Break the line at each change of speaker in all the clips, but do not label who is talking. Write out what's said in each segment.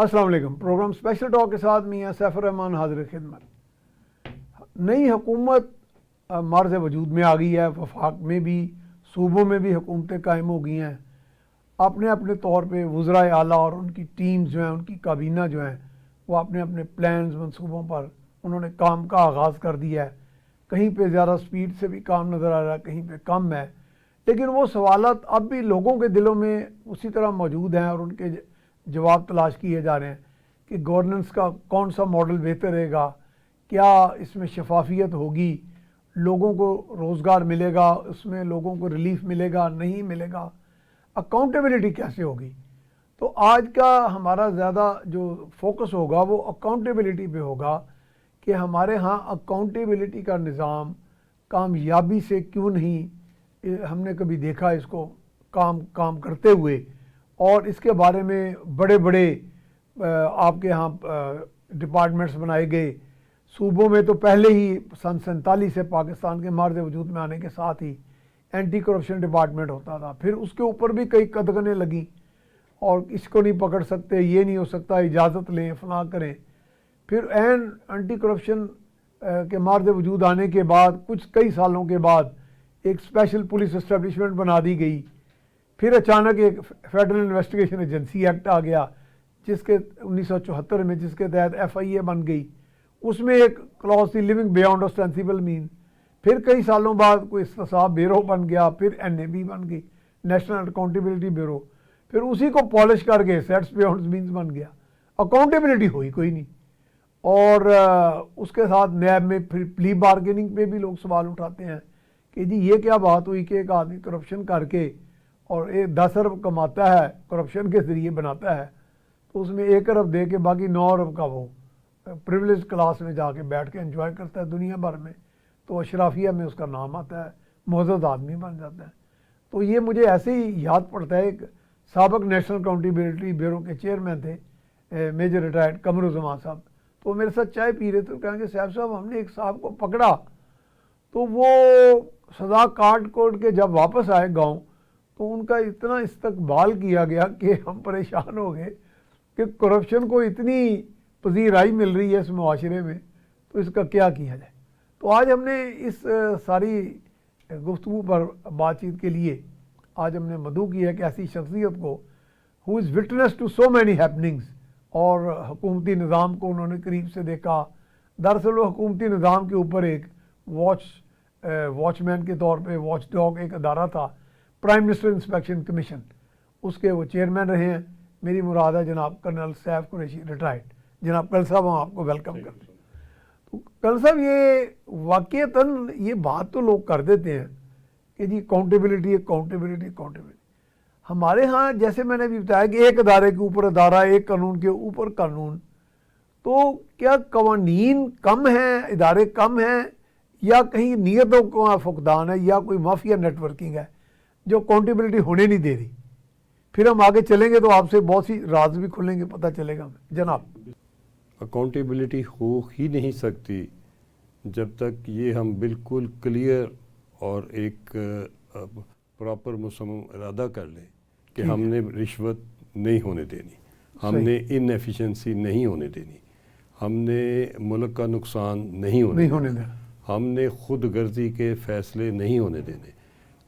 السلام علیکم. Programme special talk کے ساتھ میاں سیف الرحمان حاضر خدمت. نئی حکومت مرز وجود میں آ گئی ہے. وفاق میں بھی صوبوں میں بھی حکومتیں قائم ہو گئی ہیں. اپنے اپنے طور پہ وزرائے اعلیٰ اور ان کی ٹیمز جو ہیں, ان کی کابینہ جو ہیں, وہ اپنے اپنے پلانز منصوبوں پر انہوں نے کام کا آغاز کر دیا ہے. کہیں پہ زیادہ سپیڈ سے بھی کام نظر آ رہا ہے, کہیں پہ کم ہے, لیکن وہ سوالات اب بھی لوگوں کے دلوں میں اسی طرح موجود ہیں اور ان کے جواب تلاش کیے جا رہے ہیں کہ گورننس کا کون سا ماڈل بہتر رہے گا, کیا اس میں شفافیت ہوگی, لوگوں کو روزگار ملے گا, اس میں لوگوں کو ریلیف ملے گا, نہیں ملے گا, اکاؤنٹیبلٹی کیسے ہوگی. تو آج کا ہمارا زیادہ جو فوکس ہوگا وہ اکاؤنٹیبلٹی پہ ہوگا کہ ہمارے ہاں اکاؤنٹیبلٹی کا نظام کامیابی سے کیوں نہیں ہم نے کبھی دیکھا اس کو کام کرتے ہوئے. اور اس کے بارے میں بڑے بڑے آپ کے ہاں ڈپارٹمنٹس بنائے گئے. صوبوں میں تو پہلے ہی سن 47 سے پاکستان کے مرز وجود میں آنے کے ساتھ ہی اینٹی کرپشن ڈپارٹمنٹ ہوتا تھا. پھر اس کے اوپر بھی کئی قدغنیں لگیں اور اس کو نہیں پکڑ سکتے, یہ نہیں ہو سکتا, اجازت لیں, فلاں کریں. پھر اینٹی کرپشن کے مرز وجود آنے کے بعد کئی سالوں کے بعد ایک اسپیشل پولیس اسٹیبلشمنٹ بنا دی گئی. پھر اچانک ایک فیڈرل انویسٹیگیشن ایجنسی ایکٹ آ گیا جس کے 1974 میں, جس کے تحت FIA بن گئی. اس میں ایک کلاس تھی لیونگ بیانڈ اسٹینسیبل مین. پھر کئی سالوں بعد کوئی احتساب بیورو بن گیا, پھر NAB بن گئی, نیشنل اکاؤنٹیبلٹی بیورو. پھر اسی کو پالش کر کے سیٹس بیانڈ مینز بن گیا. اکاؤنٹیبلٹی ہوئی کوئی نہیں. اور اس کے ساتھ نیب میں پھر پلی بارگیننگ پہ بھی لوگ سوال اٹھاتے ہیں کہ جی یہ کیا بات ہوئی کہ ایک آدمی کرپشن کر کے اور 10 ارب کماتا ہے, کرپشن کے ذریعے بناتا ہے, تو اس میں 1 ارب دے کے باقی 9 ارب کا وہ پریویلیج کلاس میں جا کے بیٹھ کے انجوائے کرتا ہے دنیا بھر میں. تو اشرافیہ میں اس کا نام آتا ہے, معزز آدمی بن جاتا ہے. تو یہ مجھے ایسے ہی یاد پڑتا ہے, ایک سابق نیشنل اکاؤنٹیبلٹی بیورو کے چیئرمین تھے میجر ریٹائرڈ قمرالزمان صاحب. تو میرے ساتھ چائے پی رہے تھے, کہیں گے صاحب ہم نے ایک صاحب کو پکڑا, تو وہ سزا کاٹ کے جب واپس آئے گاؤں تو ان کا اتنا استقبال کیا گیا کہ ہم پریشان ہو گئے کہ کرپشن کو اتنی پذیرائی مل رہی ہے اس معاشرے میں, تو اس کا کیا کیا جائے. تو آج ہم نے اس ساری گفتگو پر بات چیت کے لیے آج ہم نے مدعو کی ہے کہ ایسی شخصیت کو who is witness to so many happenings, اور حکومتی نظام کو انہوں نے قریب سے دیکھا. دراصل وہ حکومتی نظام کے اوپر ایک واچ مین کے طور پہ واچ ڈاگ ایک ادارہ تھا, پرائم منسٹر انسپیکشن کمیشن, اس کے وہ چیئرمین رہے ہیں. میری مراد ہے جناب کرنل سیف قریشی ریٹائرڈ. جناب کرنل صاحب ہم آپ کو ویلکم کرتے ہیں. تو کرنل صاحب یہ واقعتاً یہ بات تو لوگ کر دیتے ہیں کہ جی اکاؤنٹیبلٹی. ہمارے ہاں جیسے میں نے بھی بتایا کہ ایک ادارے کے اوپر ادارہ, ایک قانون کے اوپر قانون. تو کیا قوانین کم ہیں, ادارے کم ہیں, یا کہیں نیتوں کا فقدان ہے, یا کوئی مافیا نیٹ ورکنگ ہے جو اکاؤنٹیبلٹی ہونے نہیں دے رہی؟ پھر ہم آگے چلیں گے تو آپ سے بہت سی راز بھی کھلیں گے, پتہ چلے گا ہمیں. جناب,
اکاؤنٹیبلٹی ہو ہی نہیں سکتی جب تک یہ ہم بالکل کلیئر اور ایک پراپر مصمم ارادہ کر لیں کہ ہم نے رشوت نہیں ہونے دینی, ہم نے ان ایفیشنسی نہیں ہونے دینی, ہم نے ملک کا نقصان نہیں ہونے دینا, ہم نے خود غرضی کے فیصلے نہیں ہونے دینے,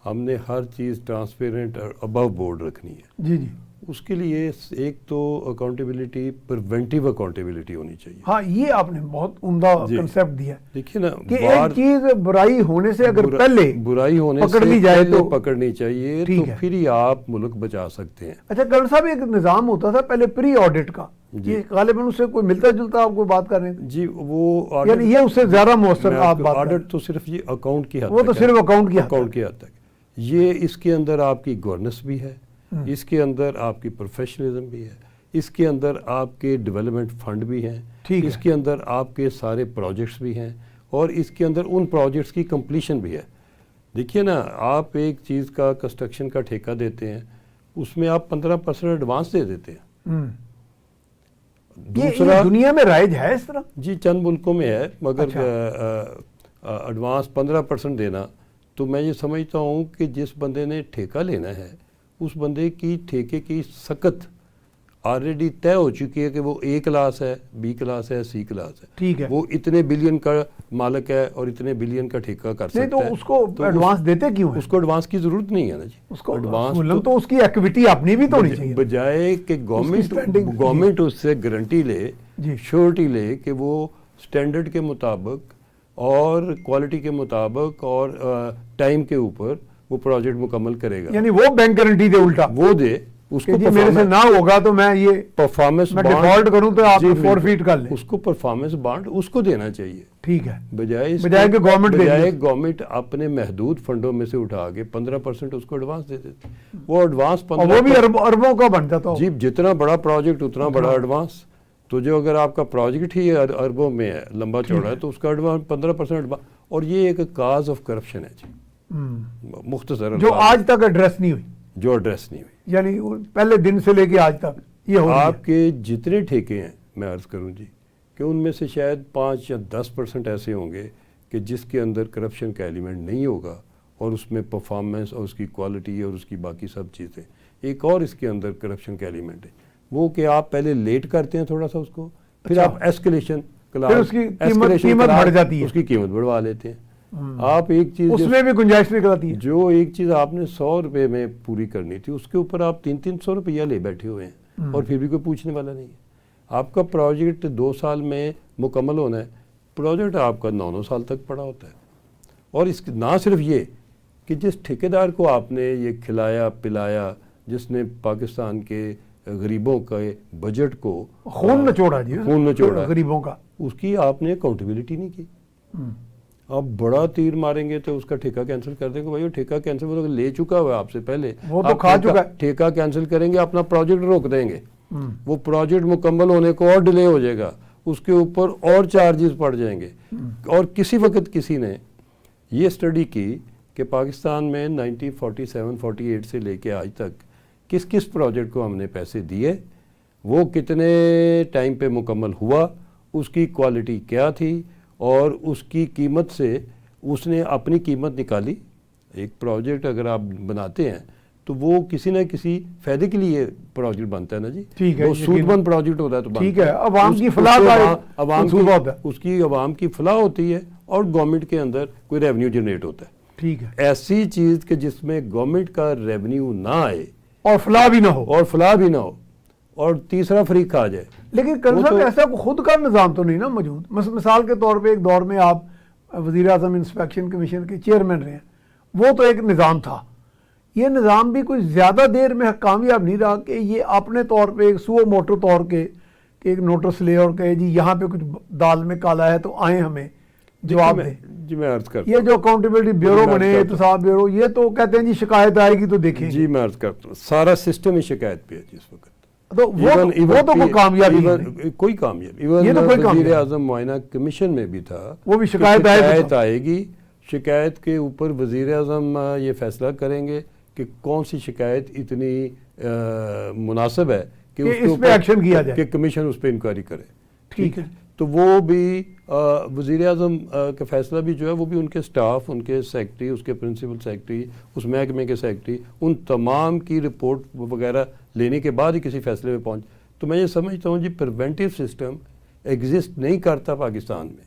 ہم نے ہر چیز ٹرانسپیرنٹ اور ابو بورڈ رکھنی ہے.
جی.
اس کے لیے ایک تو اکاؤنٹیبلٹی پریونٹیو اکاؤنٹیبلٹی ہونی چاہیے.
ہاں, یہ آپ نے بہت عمدہ کنسیپٹ دیا.
دیکھیے نا,
کہ ایک چیز برائی ہونے سے اگر پہلے
برائی ہونے
پکڑ لی جائے تو
پکڑنی چاہیے, تو پھر ہی آپ ملک بچا سکتے ہیں.
اچھا کرنل صاحب, ایک نظام ہوتا تھا پہلے پری آڈٹ کا, یہ غالباً اس سے کوئی ملتا جلتا آپ کو بات کر رہے ہیں؟
جی, وہ
یعنی یہ اس سے زیادہ مؤثر آپ بات کر رہے ہیں.
آڈٹ تو صرف یہ اکاؤنٹ کی حد تک,
وہ تو صرف اکاؤنٹ
کی حد تک. یہ اس کے اندر آپ کی گورننس بھی ہے, اس کے اندر آپ کی پروفیشنلزم بھی ہے, اس کے اندر آپ کے ڈیولپمنٹ فنڈ بھی ہیں, اس کے اندر آپ کے سارے پروجیکٹس بھی ہیں, اور اس کے اندر ان پروجیکٹس کی کمپلیشن بھی ہے. دیکھیے نا, آپ ایک چیز کا کنسٹرکشن کا ٹھیکہ دیتے ہیں, اس میں آپ 15% ایڈوانس دے دیتے ہیں.
دوسرا دنیا میں رائج ہے اس طرح؟
جی, چند ملکوں میں ہے, مگر ایڈوانس 15% دینا, تو میں یہ سمجھتا ہوں کہ جس بندے نے ٹھیکہ لینا ہے اس بندے کی ٹھیکے کی سخت آلریڈی طے ہو چکی ہے کہ وہ A کلاس ہے, B کلاس ہے, C کلاس ہے.
ٹھیک ہے,
وہ اتنے بلین کا مالک ہے اور اتنے بلین کا ٹھیکہ کر سکتا ہے.
نہیں تو اس کو ایڈوانس دیتے کیوں ہیں؟
اس کو ایڈوانس کی ضرورت نہیں ہے نا جی.
اس کو ایڈوانس تو اس کی ایکٹیویٹی اپنی بھی تو ہونی چاہیے,
بجائے کہ گورنمنٹ اس سے گارنٹی لے, شیورٹی لے کہ وہ سٹینڈرڈ کے مطابق اور کوالٹی کے مطابق اور ٹائم کے اوپر وہ پروجیکٹ مکمل کرے گا.
یعنی وہ بینک گارنٹی دے, الٹا
وہ دے اس کو,
میرے سے نہ ہوگا تو میں یہ
پرفارمنس
ڈیفالٹ کروں تو آپ فورفیٹ کر لیں,
اس کو پرفارمنس بانڈ اس کو دینا چاہیے.
ٹھیک ہے,
بجائے
کہ
گورنمنٹ اپنے محدود فنڈوں میں سے اٹھا کے 15% اس کو ایڈوانس دے دیتے. وہ ایڈوانس
وہ بھی اربوں کا بن جاتا
جی, جتنا بڑا پروجیکٹ اتنا بڑا ایڈوانس. تو جو اگر آپ کا پروجیکٹ ہی اربوں میں ہے, لمبا چوڑا ہے, تو اس کا ایڈوانس 15%. اور یہ ایک کاز آف کرپشن ہے جی, مختصر
جو آج تک ایڈریس نہیں ہوئی,
جو ایڈریس نہیں ہوئی.
یعنی پہلے دن سے لے کے آج تک یہ ہو
آپ کے جتنے ٹھیکے ہیں, میں عرض کروں جی, کہ ان میں سے شاید 5 یا 10% ایسے ہوں گے کہ جس کے اندر کرپشن کا ایلیمنٹ نہیں ہوگا, اور اس میں پرفارمنس اور اس کی کوالٹی اور اس کی باقی سب چیزیں. ایک اور اس کے اندر کرپشن کا ایلیمنٹ ہے, وہ کہ آپ پہلے لیٹ کرتے ہیں تھوڑا سا اس کو, پھر آپ ایسکیلیشن
اس کی قیمت بڑھ جاتی ہے,
اس کی قیمت بڑھوا لیتے ہیں. آپ ایک چیز
اس میں بھی گنجائش نکل آتی ہے.
جو ایک چیز آپ نے 100 روپے میں پوری کرنی تھی, اس کے اوپر آپ 300 روپیہ لے بیٹھے ہوئے ہیں, اور پھر بھی کوئی پوچھنے والا نہیں ہے. آپ کا پروجیکٹ 2 سال میں مکمل ہونا ہے, پروجیکٹ آپ کا 9 سال تک پڑا ہوتا ہے. اور اس نہ صرف یہ کہ جس ٹھیکیدار کو آپ نے یہ کھلایا پلایا, جس نے پاکستان کے غریبوں کے بجٹ کو
خون نچوڑا غریبوں کا,
اس کی آپ نے اکاؤنٹیبلٹی نہیں کی. آپ بڑا تیر ماریں گے تو اس کا ٹھیکہ کینسل کر دیں گے. بھائی وہ ٹھیکہ کینسل وہ لے چکا ہوا ہے آپ سے پہلے,
وہ تو کھا چکا ہے.
ٹھیکہ کینسل کریں گے, اپنا پروجیکٹ روک دیں گے, وہ پروجیکٹ مکمل ہونے کو اور ڈیلے ہو جائے گا, اس کے اوپر اور چارجز پڑ جائیں گے. اور کسی وقت کسی نے یہ اسٹڈی کی کہ پاکستان میں 1947-48 سے لے کے آج تک کس کس پروجیکٹ کو ہم نے پیسے دیے, وہ کتنے ٹائم پہ مکمل ہوا, اس کی کوالٹی کیا تھی, اور اس کی قیمت سے اس نے اپنی قیمت نکالی. ایک پروجیکٹ اگر آپ بناتے ہیں تو وہ کسی نہ کسی فائدے کے لیے پروجیکٹ بنتا ہے نا جی.
ٹھیک ہے,
وہ سود مند پروجیکٹ ہوتا ہے تو
ٹھیک ہے, عوام کی فلاح کا
اس کی عوام کی فلاح ہوتی ہے, اور گورنمنٹ کے اندر کوئی ریونیو جنریٹ ہوتا ہے.
ٹھیک ہے,
ایسی چیز کہ جس میں گورنمنٹ کا ریونیو نہ آئے
اور فلاح بھی نہ ہو,
اور تیسرا فریق آ جائے.
لیکن صاحب ایسا خود کا نظام تو نہیں نا موجود. مثال کے طور پہ ایک دور میں آپ وزیر اعظم انسپیکشن کمیشن کے چیئرمین رہے ہیں, وہ تو ایک نظام تھا. یہ نظام بھی کوئی زیادہ دیر میں کامیاب نہیں رہا کہ یہ اپنے طور پہ ایک سو موٹر طور کے کہ ایک نوٹس لے اور کہے جی یہاں پہ کچھ دال میں کالا ہے تو آئیں ہمیں جواب دیں.
جی میں عرض کرتا ہوں,
یہ جو اکاؤنٹیبلٹی بیورو بنے, احتساب بیورو, یہ تو کہتے ہیں جی شکایت آئے گی تو دیکھیں.
جی میں عرض کرتا ہوں, سارا سسٹم ہی شکایت پہ ہے جی اس وقت.
تو وہ تو کوئی کامیابی نہیں,
کوئی کامیابی. ایون وزیر اعظم معائنہ کمیشن میں بھی تھا,
وہ بھی شکایت
آئے گی, شکایت کے اوپر وزیر اعظم یہ فیصلہ کریں گے کہ کون سی شکایت اتنی مناسب ہے کہ
اس پہ ایکشن کیا جائے,
کہ کمیشن اس پہ انکوائری کرے.
ٹھیک ہے,
تو وہ بھی وزیر اعظم کا فیصلہ بھی جو ہے وہ بھی ان کے سٹاف, ان کے سیکرٹری, اس کے پرنسپل سیکرٹری, اس محکمے کے سیکرٹری, ان تمام کی رپورٹ وغیرہ لینے کے بعد ہی کسی فیصلے پہ پہنچ. تو میں یہ سمجھتا ہوں جی پریونٹیو سسٹم ایگزسٹ نہیں کرتا پاکستان میں.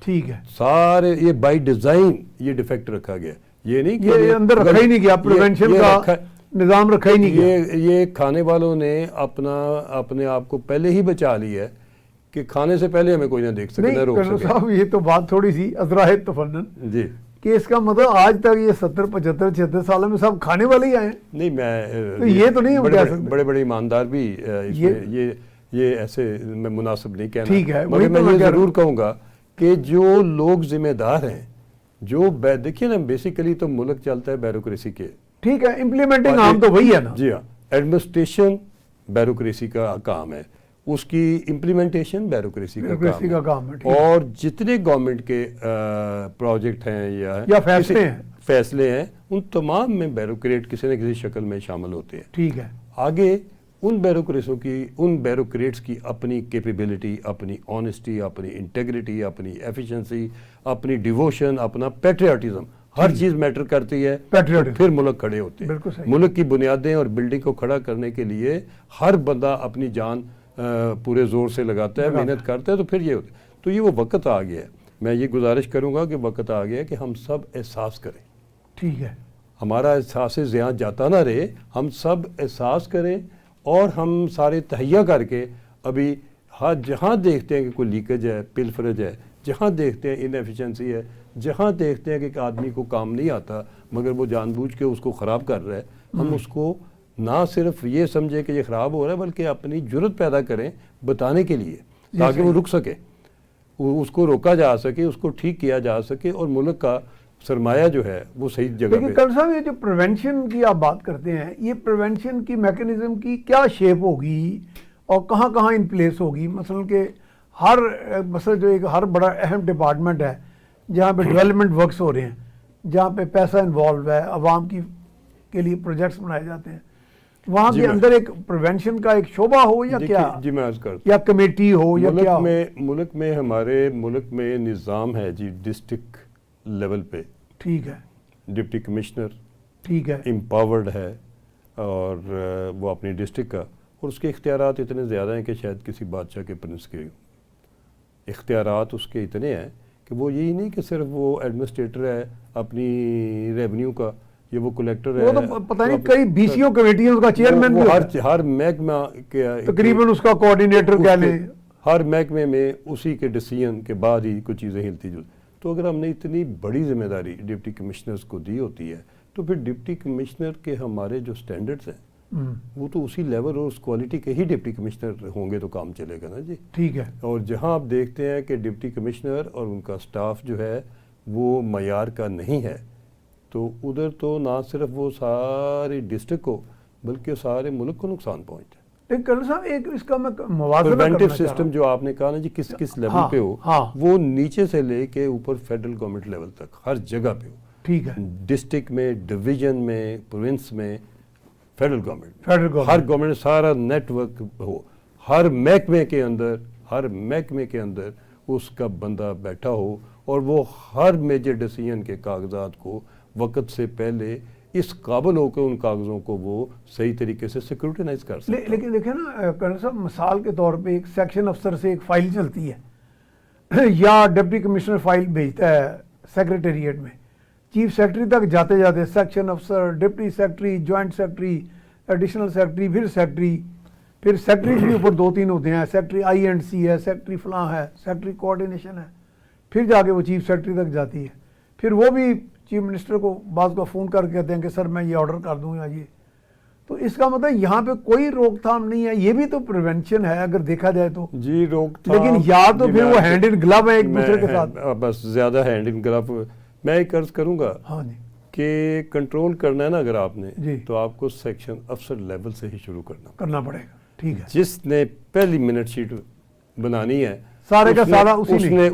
ٹھیک ہے,
سارے یہ بائی ڈیزائن یہ ڈیفیکٹ رکھا گیا. یہ نہیں کہ
یہ اندر رکھا ہی نہیں گیا, پریونشن کا نظام رکھا ہی نہیں گیا.
یہ کھانے والوں نے اپنے آپ کو پہلے ہی بچا لیا ہے کہ کھانے سے پہلے ہمیں کوئی نہ دیکھ سکے, نہ روک سکے.
صاحب یہ تو بات تھوڑی سی ازراہ تفنن
جی,
کہ اس کا مطلب آج تک یہ 70 75 76 سالوں میں سب کھانے والے ہی آئے ہیں.
نہیں, میں
یہ تو نہیں کہہ سکتے,
بڑے بڑے ایماندار بھی یہ ایسے میں مناسب نہیں کہنا.
ٹھیک ہے,
مگر میں یہ ضرور کہوں گا کہ جو لوگ ذمہ دار ہیں, جو دیکھیے نا بیسیکلی تو ملک چلتا ہے بیوروکریسی کے.
ٹھیک ہے, امپلیمنٹنگ عام تو وہی ہے نا.
جی ہاں, ایڈمنسٹریشن بیوروکریسی کا کام ہے, اس کی امپلیمنٹیشن بیوروکریسی کا کام ہے. اور جتنے گورنمنٹ کے پروجیکٹ ہیں یا فیصلے ہیں, ان تمام میں بیوروکریٹ کسی نہ کسی شکل میں شامل ہوتے ہیں.
ٹھیک ہے,
آگے ان بیوروکریٹس کی اپنی کیپیبلٹی, اپنی آنیسٹی, اپنی انٹیگریٹی, اپنی ایفیشنسی, اپنی ڈیووشن, اپنا پیٹریاٹزم ہر چیز میٹر کرتی ہے،
پیٹریوٹزم،
پھر ملک کھڑے ہوتے ہیں.
بالکل صحیح.
ملک کی بنیادیں اور بلڈنگ کو کھڑا کرنے کے لیے ہر بندہ اپنی جان پورے زور سے لگاتا ہے، محنت کرتا ہے، تو پھر یہ ہوتا ہے. تو یہ وہ وقت آ گیا ہے. میں یہ گزارش کروں گا کہ وقت آ گیا ہے کہ ہم سب احساس کریں.
ٹھیک ہے.
ہمارا احساس زیاں جاتا نہ رہے، ہم سب احساس کریں اور ہم سارے تہیہ کر کے ابھی جہاں دیکھتے ہیں کہ کوئی لیکیج ہے، پلفرج ہے، جہاں دیکھتے ہیں انیفیشنسی ہے، جہاں دیکھتے ہیں کہ ایک آدمی کو کام نہیں آتا مگر وہ جان بوجھ کے اس کو خراب کر رہا ہے، ہم اس کو نہ صرف یہ سمجھے کہ یہ خراب ہو رہا ہے بلکہ اپنی جرت پیدا کریں بتانے کے لیے تاکہ وہ رک سکے، اس کو روکا جا سکے، اس کو ٹھیک کیا جا سکے اور ملک کا سرمایہ جو ہے وہ صحیح جگہ پہ.
لیکن کل صاحب یہ جو پریونشن کی آپ بات کرتے ہیں، یہ پریونشن کی میکینزم کی کیا شیپ ہوگی اور کہاں کہاں ان پلیس ہوگی؟ مثلا کہ مثلا جو ایک ہر بڑا اہم ڈپارٹمنٹ ہے جہاں پہ ڈیولپمنٹ ورکس ہو رہے ہیں، جہاں پہ پیسہ انوالو ہے، عوام کے لیے پروجیکٹس بنائے جاتے ہیں، وہاں کے اندر ایک پریونشن کا ایک شعبہ ہو یا کیا؟
جی میں عرض کرتا
یا کمیٹی ہو یا کیا ہو؟
ملک میں ہمارے ملک میں نظام ہے جی ڈسٹرکٹ لیول پہ.
ٹھیک ہے.
ڈپٹی کمشنر
ٹھیک ہے.
امپاورڈ ہے اور وہ اپنی ڈسٹرکٹ کا، اور اس کے اختیارات اتنے زیادہ ہیں کہ شاید کسی بادشاہ کے پرنس کے اختیارات اس کے اتنے ہیں کہ وہ یہی نہیں کہ صرف وہ ایڈمنسٹریٹر ہے اپنی ریونیو کا، یہ وہ کلیکٹر ہے،
وہ تو پتہ نہیں کئی بیسیوں کمیٹیوں کا چیئرمین بھی ہوتا ہے،
ہر محکمہ کے
تقریباً اس کا کوآرڈینیٹر کہہ لیں،
ہر محکمے میں اسی کے ڈیسیژن کے بعد ہی کچھ چیزیں ہلتی جلتی. تو اگر ہم نے اتنی بڑی ذمہ داری ڈپٹی کمشنرز کو دی ہوتی ہے تو پھر ڈپٹی کمشنر کے ہمارے جو سٹینڈرڈز ہیں وہ تو اسی لیول اور اس کوالٹی کے ہی ڈپٹی کمشنر ہوں گے تو کام چلے گا نا جی.
ٹھیک ہے.
اور جہاں آپ دیکھتے ہیں کہ ڈپٹی کمشنر اور ان کا سٹاف جو ہے وہ معیار کا نہیں ہے تو ادھر تو نہ صرف وہ ساری ڈسٹرکٹ کو بلکہ سارے ملک کو نقصان پہنچتا ہے.
لیکن کرنل صاحب ایک اس کا میں موازنہ
پریونٹیو
کرنا چاہ رہا
سسٹم
ہوں.
جو آپ نے کہا نا جی کس لیول پہ ہو، وہ نیچے سے لے کے اوپر فیڈرل گورنمنٹ لیول تک ہر جگہ پہ ہو.
ٹھیک ہے.
ڈسٹرکٹ میں، ڈویژن میں، پروونس میں، فیڈرل گورنمنٹ،
ہر
گورنمنٹ سارا نیٹ ورک ہو، ہر محکمے کے اندر اس کا بندہ بیٹھا ہو اور وہ ہر میجر ڈیسیژن کے کاغذات کو وقت سے پہلے اس قابل ہو کہ ان کاغذوں کو وہ صحیح طریقے سے سیکورٹائز کر سکے.
لیکن دیکھیں نا کرنل صاحب، مثال کے طور پہ ایک سیکشن افسر سے ایک فائل چلتی ہے یا ڈپٹی کمشنر فائل بھیجتا ہے سیکریٹریٹ میں، چیف سیکرٹری تک جاتے جاتے سیکشن افسر، deputy secretary, joint secretary, additional secretary, پھر سیکرٹری بھی اوپر 2-3 ہوتے ہیں، سیکرٹری آئی اینڈ سی ہے، سیکرٹری فلاں ہے، سیکرٹری کوآرڈینیشن ہے، پھر جا کے وہ چیف سیکرٹری تک جاتی ہے. پھر وہ بھی چیف منسٹر کو بعض کو فون کر کے کہتے ہیں کہ سر میں یہ آرڈر کر دوں یا یہ. تو اس کا مطلب یہاں پہ کوئی روک تھام نہیں ہے. یہ بھی تو پریونشن ہے اگر دیکھا جائے تو
جی. روک تھام
لیکن یا تو پھر وہ ہینڈ ان گلو ہے ایک دوسرے کے ساتھ.
بس زیادہ ہینڈ ان گلو. میں ایک عرض کروں گا
ہاں جی
کہ کنٹرول کرنا ہے نا اگر آپ نے
جی
تو آپ کو سیکشن افسر لیول سے ہی شروع کرنا
پڑے گا. ٹھیک ہے.
جس نے پہلی منٹ شیٹ بنانی ہے
سارے کا سارا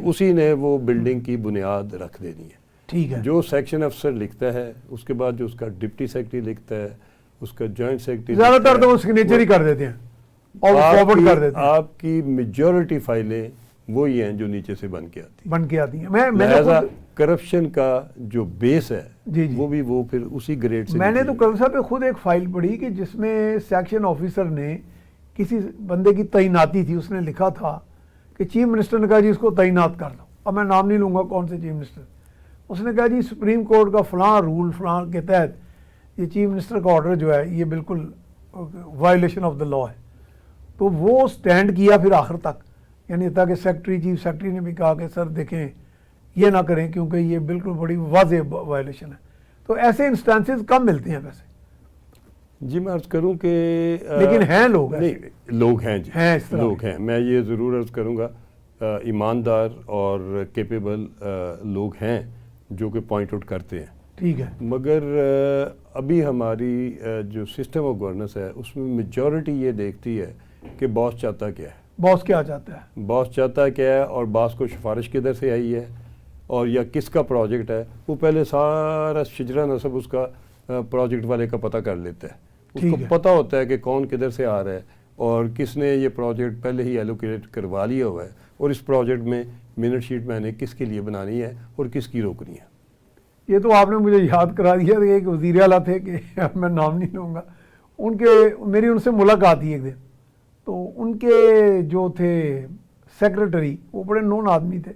اسی نے وہ بلڈنگ کی بنیاد رکھ دینی ہے.
ٹھیک ہے.
جو سیکشن افسر لکھتا ہے اس کے بعد جو اس کا ڈپٹی سیکرٹری لکھتا ہے، اس کا جوائنٹ سیکرٹری،
زیادہ تر تو وہ سگنیچر ہی کر دیتے ہیں اور فارورڈ کر دیتے ہیں.
آپ کی میجورٹی فائلیں وہی ہیں جو نیچے سے بن کے آتی ہیں. لہذا کرپشن کا جو بیس ہے وہ بھی وہ پھر اسی گریڈ سے.
میں نے تو کرنل صاحب پہ خود ایک فائل پڑھی کہ جس میں سیکشن آفیسر نے کسی بندے کی تعیناتی تھی، اس نے لکھا تھا کہ چیف منسٹر نے کہا جی اس کو تعینات کر دو. اب میں نام نہیں لوں گا کون سے چیف منسٹر. اس نے کہا جی سپریم کورٹ کا فلاں رول فلاں کے تحت یہ چیف منسٹر کا آرڈر جو ہے یہ بالکل وائلیشن آف دا لا ہے. تو وہ سٹینڈ کیا پھر آخر تک، یعنی تاکہ چیف سیکرٹری نے بھی کہا کہ سر دیکھیں یہ نہ کریں کیونکہ یہ بالکل بڑی واضح وائلیشن ہے. تو ایسے انسٹانسز کم ملتے ہیں ویسے.
جی میں عرض کروں کہ
لیکن ہیں لوگ،
لوگ ہیں جی
لوگ
ہیں. میں یہ ضرور عرض کروں گا ایماندار اور کیپیبل لوگ ہیں جو کہ پوائنٹ آؤٹ کرتے ہیں.
ٹھیک ہے.
مگر ابھی ہماری جو سسٹم آف گورننس ہے اس میں میجورٹی یہ دیکھتی ہے کہ باس چاہتا کیا ہے،
باس کیا چاہتا ہے،
باس چاہتا کیا ہے اور باس کو سفارش کدھر سے آئی ہے اور یا کس کا پروجیکٹ ہے. وہ پہلے سارا شجرہ نصب اس کا پروجیکٹ والے کا پتہ کر لیتا ہے. اس کو پتہ ہوتا ہے کہ کون کدھر سے آ رہا ہے اور کس نے یہ پروجیکٹ پہلے ہی ایلوکیٹ کروا لیا ہوا ہے، اور اس پروجیکٹ میں منٹ شیٹ میں نے کس کے لیے بنانی ہے اور کس کی روکنی ہے.
یہ تو آپ نے مجھے یاد کرا دیا کہ ایک وزیر اعلیٰ تھے کہ اب میں نام نہیں لوں گا، میری ان سے ملاقات تھی ایک دن، تو ان کے جو تھے سیکرٹری وہ بڑے نون آدمی تھے،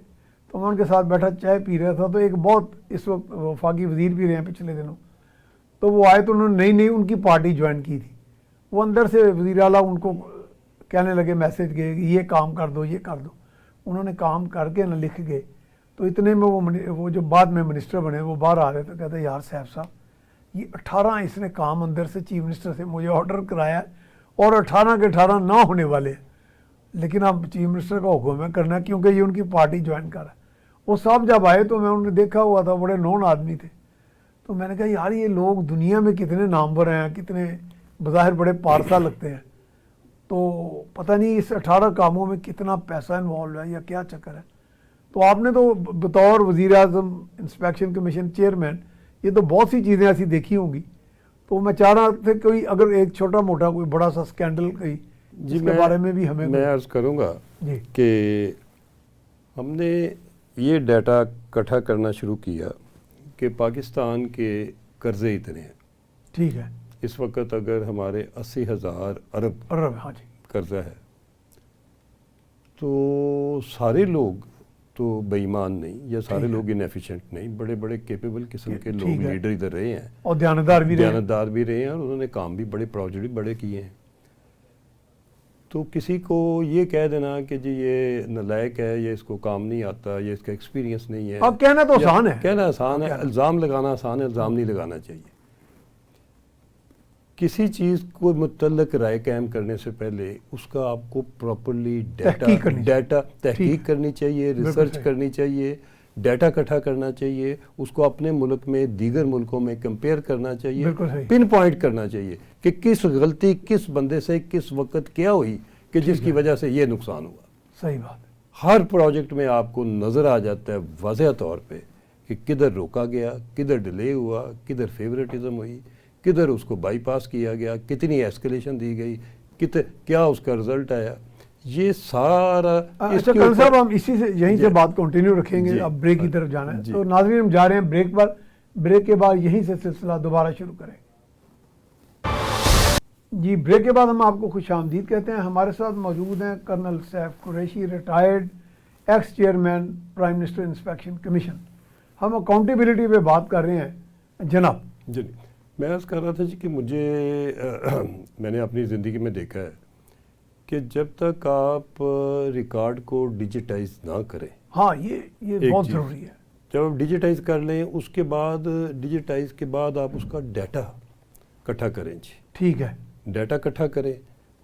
تو میں ان کے ساتھ بیٹھا چائے پی رہا تھا، تو ایک بہت اس وقت وفاقی وزیر بھی رہے ہیں پچھلے دنوں، تو وہ آئے تو انہوں نے نئی ان کی پارٹی جوائن کی تھی، وہ اندر سے وزیر اعلیٰ ان کو کہنے لگے میسج گئے کہ یہ کام کر دو، یہ کر دو، انہوں نے کام کر کے نہ لکھ گئے، تو اتنے میں وہ جو بعد میں منسٹر بنے وہ باہر آ گئے تو کہتے ہیں یار صاحب صاحب یہ 18 اس نے کام اندر سے چیف منسٹر سے مجھے آرڈر کرایا ہے اور 18 کے 18 نہ ہونے والے ہیں، لیکن اب چیف منسٹر کا حکم ہے کرنا کیونکہ یہ ان کی پارٹی جوائن کر رہا ہے۔ وہ صاحب جب آئے تو میں انہیں دیکھا ہوا تھا، بڑے نون آدمی تھے، تو میں نے کہا یار یہ لوگ دنیا میں کتنے نامور ہیں، کتنے بظاہر بڑے پارسا لگتے ہیں، تو پتہ نہیں اس 18 کاموں میں کتنا پیسہ انوالو ہے یا کیا چکر ہے۔ تو آپ نے تو بطور وزیر اعظم انسپیکشن کمیشن چیئرمین یہ تو بہت سی چیزیں ایسی دیکھی ہوں گی، تو میں چاہ رہا تھا کوئی اگر ایک چھوٹا موٹا کوئی بڑا سا اسکینڈل کوئی جس کے بارے میں بھی ہمیں
میں عرض کروں گا
جی
کہ ہم نے یہ ڈیٹا اکٹھا کرنا شروع کیا کہ پاکستان کے قرضے اتنے ہیں،
ٹھیک ہے،
اس وقت اگر ہمارے 80,000 ارب
ہاں جی
قرضہ ہے، تو سارے لوگ تو بے ایمان نہیں یا سارے لوگ انیفیشینٹ نہیں، بڑے بڑے کیپیبل قسم کے لوگ لیڈر ادھر رہے ہیں
اور دیانتدار بھی
رہے ہیں اور انہوں نے کام بھی بڑے پروجیکٹ بڑے کیے ہیں۔ تو کسی کو یہ کہہ دینا کہ جی یہ نالائق ہے، یہ اس کو کام نہیں آتا، یہ اس کا ایکسپیرینس نہیں ہے،
اب کہنا تو آسان ہے،
کہنا آسان ہے، الزام لگانا آسان ہے، الزام نہیں لگانا چاہیے۔ کسی چیز کو متعلق رائے قائم کرنے سے پہلے اس کا آپ کو پراپرلی تحقیق کرنی چاہیے، ریسرچ کرنی چاہیے، ڈیٹا اکٹھا کرنا چاہیے، اس کو اپنے ملک میں دیگر ملکوں میں کمپیئر کرنا چاہیے، پن پوائنٹ کرنا چاہیے کہ کس غلطی کس بندے سے کس وقت کیا ہوئی کہ جس کی وجہ سے یہ نقصان ہوا۔
صحیح بات،
ہر پروجیکٹ میں آپ کو نظر آ جاتا ہے واضح طور پہ کہ کدھر روکا گیا، کدھر ڈیلے ہوا، کدھر فیوریٹزم ہوئی، کدھر اس کو بائی پاس کیا گیا، کتنی ایسکیلیشن دی گئی، کیا اس کا رزلٹ آیا، یہ سارا۔
اچھا کنر صاحب ہم اسی سے یہیں سے بات کنٹینیو رکھیں گے، اب بریک کی طرف جانا ہے، تو ناظرین ہم جا رہے ہیں بریک پر، بریک کے بعد یہیں سے سلسلہ دوبارہ شروع کریں گے۔ جی بریک کے بعد ہم آپ کو خوش آمدید کہتے ہیں، ہمارے ساتھ موجود ہیں colonel Saif Qureshi, retired ex chairman prime minister inspection commission. ہم اکاؤنٹیبلٹی پہ بات کر رہے ہیں جناب۔
جی میں عرض کر رہا تھا جی کہ میں نے اپنی زندگی میں دیکھا ہے کہ جب تک آپ ریکارڈ کو ڈیجیٹائز نہ کریں،
ہاں یہ بہت ضروری ہے،
جب آپ ڈیجیٹائز کر لیں اس کے بعد ڈیجیٹائز کے بعد آپ اس کا ڈیٹا اکٹھا کریں جی،
ٹھیک ہے،
ڈیٹا اکٹھا کریں،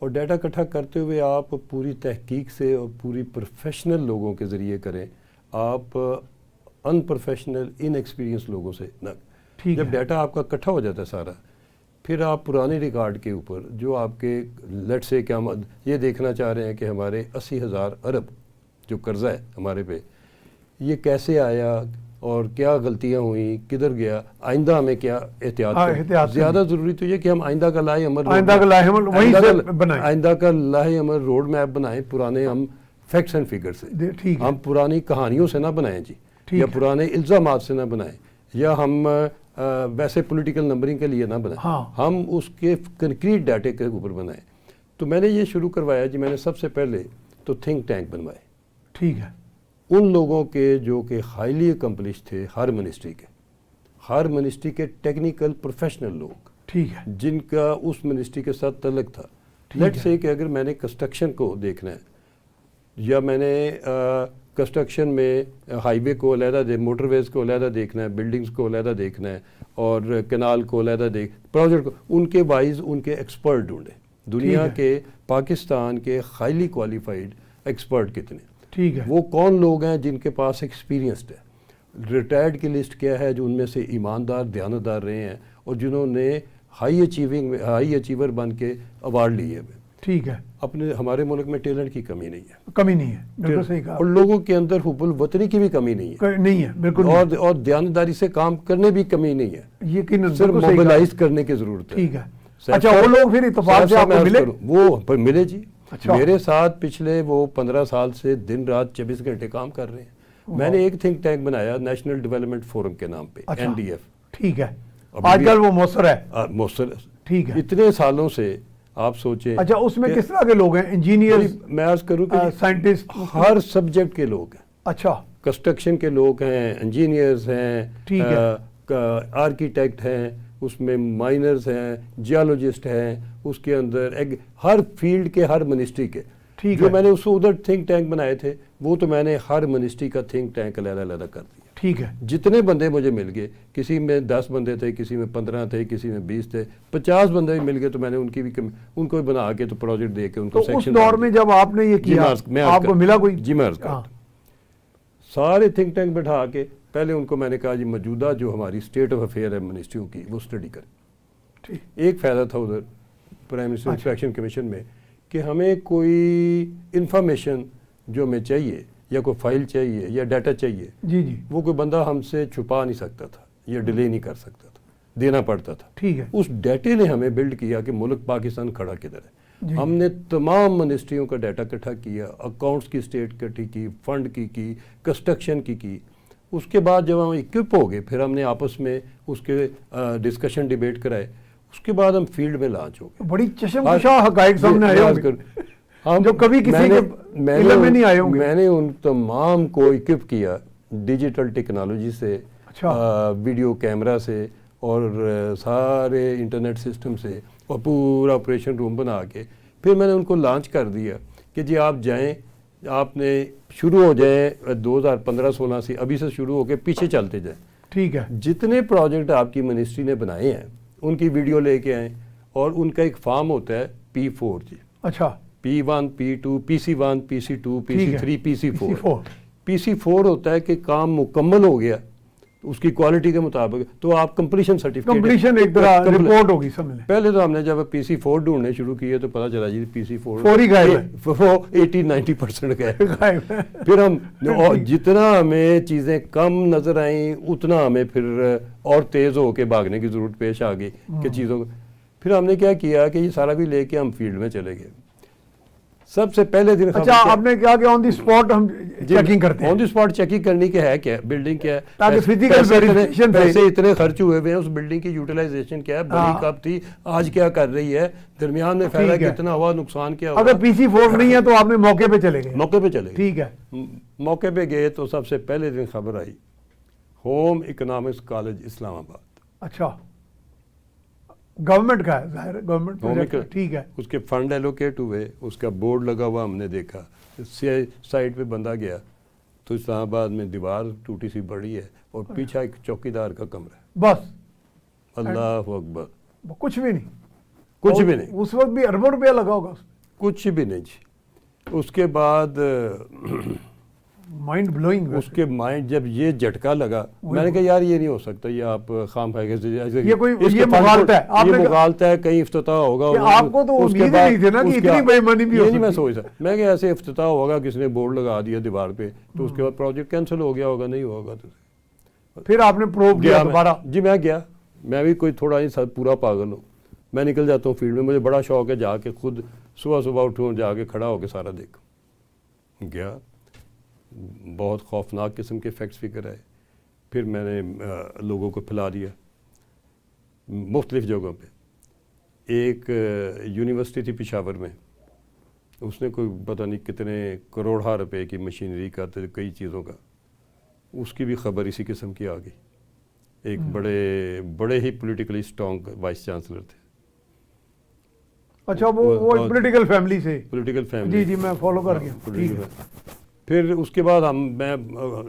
اور ڈیٹا اکٹھا کرتے ہوئے آپ پوری تحقیق سے اور پوری پروفیشنل لوگوں کے ذریعے کریں، آپ ان پروفیشنل ان ایکسپیرینس لوگوں سے نہ۔ جب ڈیٹا آپ کا اکٹھا ہو جاتا ہے سارا، پھر آپ پرانے ریکارڈ کے اوپر جو آپ کے لیٹ سے کہ ہم یہ دیکھنا چاہ رہے ہیں کہ ہمارے 80,000 ارب جو قرضہ ہے ہمارے پہ، یہ کیسے آیا اور کیا غلطیاں ہوئیں، کدھر گیا، آئندہ ہمیں کیا احتیاط کریں۔ زیادہ ضروری تو یہ کہ ہم آئندہ کا لاہے عمل روڈ میپ بنائیں، پرانے ہم فیکٹس اینڈ فگر سے، ہم پرانی کہانیوں سے نہ بنائیں جی، یا پرانے الزامات سے نہ بنائیں، یا ہم ویسے پولیٹیکل نمبرنگ کے لیے نہ بنائیں، ہم اس کے کنکریٹ ڈیٹے کے اوپر بنائیں۔ تو میں نے یہ شروع کروایا جی، میں نے سب سے پہلے تو تھنک ٹینک بنوائے،
ٹھیک ہے،
ان لوگوں کے جو کہ ہائیلی اکمپلش تھے، ہر منسٹری کے ٹیکنیکل پروفیشنل لوگ،
ٹھیک ہے،
جن کا اس منسٹری کے ساتھ تعلق تھا۔ لیٹ سے کہ اگر میں نے کنسٹرکشن کو دیکھنا ہے، یا میں نے کنسٹرکشن میں ہائی وے کو علیحدہ موٹر ویز کو علیحدہ دیکھنا ہے، بلڈنگز کو علیحدہ دیکھنا ہے، اور کینال کو علیحدہ پروجیکٹ کو، ان کے وائز ان کے ایکسپرٹ ڈھونڈیں، دنیا کے پاکستان کے ہائیلی کوالیفائڈ ایکسپرٹ کتنے، ٹھیک ہے، وہ کون لوگ ہیں جن کے پاس ایکسپیرینسڈ ہے، ریٹائرڈ کی لسٹ کیا ہے جو ان میں سے ایماندار دیانتدار رہے ہیں اور جنہوں نے ہائی اچیور بن کے ایوارڈ لیے ہوئے، ٹھیک ہے۔ اپنے ہمارے ملک میں ٹیلنٹ کی کمی نہیں ہے،
بالکل صحیح کہا،
اور لوگوں کے اندر حب الوطنی کی بھی کمی نہیں ہے، بالکل، اور دیانتداری سے کام کرنے بھی کمی نہیں ہے، یقیناً صرف موبلائز کرنے کی ضرورت ہے، ٹھیک ہے۔
اچھا وہ لوگ پھر اتفاق سے آپ کو ملے؟
وہ ملے جی، میرے ساتھ پچھلے وہ 15 سال سے دن رات 24 گھنٹے کام کر رہے ہیں، میں نے ایک تھنک ٹینک بنایا نیشنل ڈیولپمنٹ فورم کے نام پہ,
اچھا.
NDF.
ٹھیک ہے, آج کل وہ مؤثر ہے.
مؤثر.
ٹھیک ہے.
اتنے سالوں سے آپ سوچیں.
اچھا, اس میں کس طرح کے لوگ ہیں؟ انجینئر,
میں عرض کروں کہ
سائنٹسٹ,
ہر سبجیکٹ کے لوگ ہیں.
اچھا.
کنسٹرکشن کے لوگ ہیں, انجینئرز ہیں,
ٹھیک ہے,
آرکیٹیکٹ ہیں, اس میں مائنرز ہیں, جیولوجسٹ ہیں, اس کے اندر ہر فیلڈ کے, ہر منسٹری کے. جو میں نے اس ادھر تھنک ٹینک بنائے تھے وہ تو میں نے ہر منسٹری کا تھنک ٹینک علیحدہ علیحدہ کر دیا.
ٹھیک ہے.
جتنے بندے مجھے مل گئے, کسی میں 10 بندے تھے, کسی میں 15 تھے, کسی میں 20 تھے, 50 بندے بھی مل گئے, تو میں نے ان کو بھی بنا کے تو پروجیکٹ دے کے ان کو
سیکشن. اس دور میں جب آپ نے یہ کیا آپ کو ملا کوئی؟
جی میں عرض کرتا ہوں. سارے تھنک ٹینک بٹھا کے پہلے ان کو میں نے کہا جی موجودہ جو ہماری اسٹیٹ آف افیئر ہے منسٹریوں کی وہ اسٹڈی کریں. ایک فائدہ تھا ادھر پرائم منسٹر انسپیکشن کمیشن میں کہ ہمیں کوئی انفارمیشن جو ہمیں چاہیے یا کوئی فائل چاہیے یا ڈیٹا چاہیے,
جی جی,
وہ کوئی بندہ ہم سے چھپا نہیں سکتا تھا یا ڈیلے نہیں کر سکتا تھا, دینا پڑتا تھا.
ٹھیک ہے.
اس ڈیٹے نے ہمیں بلڈ کیا کہ ملک پاکستان کھڑا کدھر ہے. ہم نے تمام منسٹریوں کا ڈیٹا اکٹھا کیا, اکاؤنٹس کی اسٹیٹ اکٹھی کی, فنڈ کی, کنسٹرکشن کی. اس کے بعد جب ہم اکوپ ہو گئے پھر ہم نے آپس میں اس کے ڈسکشن ڈیبیٹ کرائے. اس کے بعد ہم فیلڈ میں لانچ ہو گئے.
بڑی چشمکشا حقائق سامنے آئے ہوں گے جو کبھی کسی کے علم میں نہیں آئے ہوں گے.
میں نے ان تمام کو اکوپ کیا ڈیجیٹل ٹیکنالوجی سے, ویڈیو کیمرہ سے اور سارے انٹرنیٹ سسٹم سے, اور پورا آپریشن روم بنا کے پھر میں نے ان کو لانچ کر دیا کہ جی آپ جائیں, آپ نے شروع ہو جائیں 2015-16 سے, ابھی سے شروع ہو کے پیچھے چلتے جائیں.
ٹھیک ہے.
جتنے پروجیکٹ آپ کی منسٹری نے بنائے ہیں ان کی ویڈیو لے کے آئیں, اور ان کا ایک فارم ہوتا ہے P4. جی
اچھا.
P1 P2 PC1 PC2 PC3 PC4. PC4 ہوتا ہے کہ کام مکمل ہو گیا اس کی کوالٹی کے مطابق تو آپ کمپلیشن سرٹیفکیٹ,
کمپلیشن ایک طرح رپورٹ ہوگی سمجھ لیں.
پہلے تو ہم نے جب PC4 ڈھونڈنے شروع کیے تو پتا چلا جی PC4
فوری غائب ہے,
80-90% غائب ہے. پھر ہم جتنا ہمیں چیزیں کم نظر آئیں اتنا ہمیں پھر اور تیز ہو کے بھاگنے کی ضرورت پیش آ گئی کہ چیزوں کو. پھر ہم نے کیا کیا کہ یہ سارا بھی لے کے ہم فیلڈ میں چلے گئے. سب سے پہلے دن
اچھا آپ نے کیا کہ آن دی اسپاٹ ہم چیکنگ کرتے ہیں.
آن دی اسپاٹ چیکنگ کرنی کے ہے کیا, بلڈنگ کیا ہے,
تاکہ فزیکل ویریفیکیشن
پیسے اتنے خرچ ہوئے ہوئے ہیں, اس بلڈنگ کی یوٹیلائزیشن کیا ہے, بنی کب تھی, آج کیا کر رہی ہے, درمیان میں فائدہ کتنا ہوا, نقصان کیا ہوا.
اگر PC4 نہیں ہے تو آپ نے موقع پہ چلے گئے.
موقع پہ چلے گئے.
ٹھیک ہے.
موقع پہ گئے تو سب سے پہلے دن خبر آئی ہوم اکنامکس کالج اسلام آباد.
اچھا, گورنمنٹ کا ہے, ظاہر ہے گورنمنٹ پروجیکٹ. ٹھیک ہے.
اس کے فنڈ ایلوکیٹ ہوئے, اس کا بورڈ لگا ہوا ہم نے دیکھا, سائٹ پہ بندہ گیا تو اسلام آباد میں دیوار ٹوٹی سی بڑی ہے اور پیچھے ایک چوکیدار کا کمرہ ہے
بس.
اللہ اکبر.
کچھ بھی نہیں,
کچھ بھی نہیں.
اس وقت بھی اربوں روپیہ لگا ہوگا,
کچھ بھی نہیں جی. اس کے بعد
مائنڈ بلوئنگ.
اس کے مائنڈ جب یہ جھٹکا لگا میں نے کہا یار یہ نہیں ہو سکتا, یہ آپ خام خواہ سے
یہ مغالطہ ہے,
یہ مغالطہ ہے, کہیں افتتاح ہوگا.
آپ کو تو امید نہیں تھی نا کہ اتنی بے ایمانی بھی ہو سکتی.
میں سوچ رہا میں کہ ایسے افتتاح ہوگا, کس نے بورڈ لگا دیا دیوار پہ تو اس کے بعد پروجیکٹ کینسل ہو گیا ہوگا, نہیں ہوگا. تو
پھر آپ نے پروب کیا دوبارہ.
جی میں گیا, میں بھی کوئی تھوڑا ہی پورا پاگل ہوں, میں نکل جاتا ہوں فیلڈ میں, مجھے بڑا شوق ہے جا کے خود صبح اٹھوں, جا کے کھڑا ہو کے سارا دیکھوں. گیا, بہت خوفناک قسم کے فیکٹس فکر آئے. پھر میں نے لوگوں کو پھیلا دیا مختلف جگہوں پہ. ایک یونیورسٹی تھی پشاور میں, اس نے کوئی پتہ نہیں کتنے کروڑہ روپے کی مشینری کا, کئی چیزوں کا, اس کی بھی خبر اسی قسم کی آ گئی. ایک بڑے ہی پولیٹیکلی اسٹرانگ وائس چانسلر تھے.
اچھا وہ پولیٹیکل فیملی سے.
Political family.
جی جی میں فالو کر گیا.
پھر اس کے بعد میں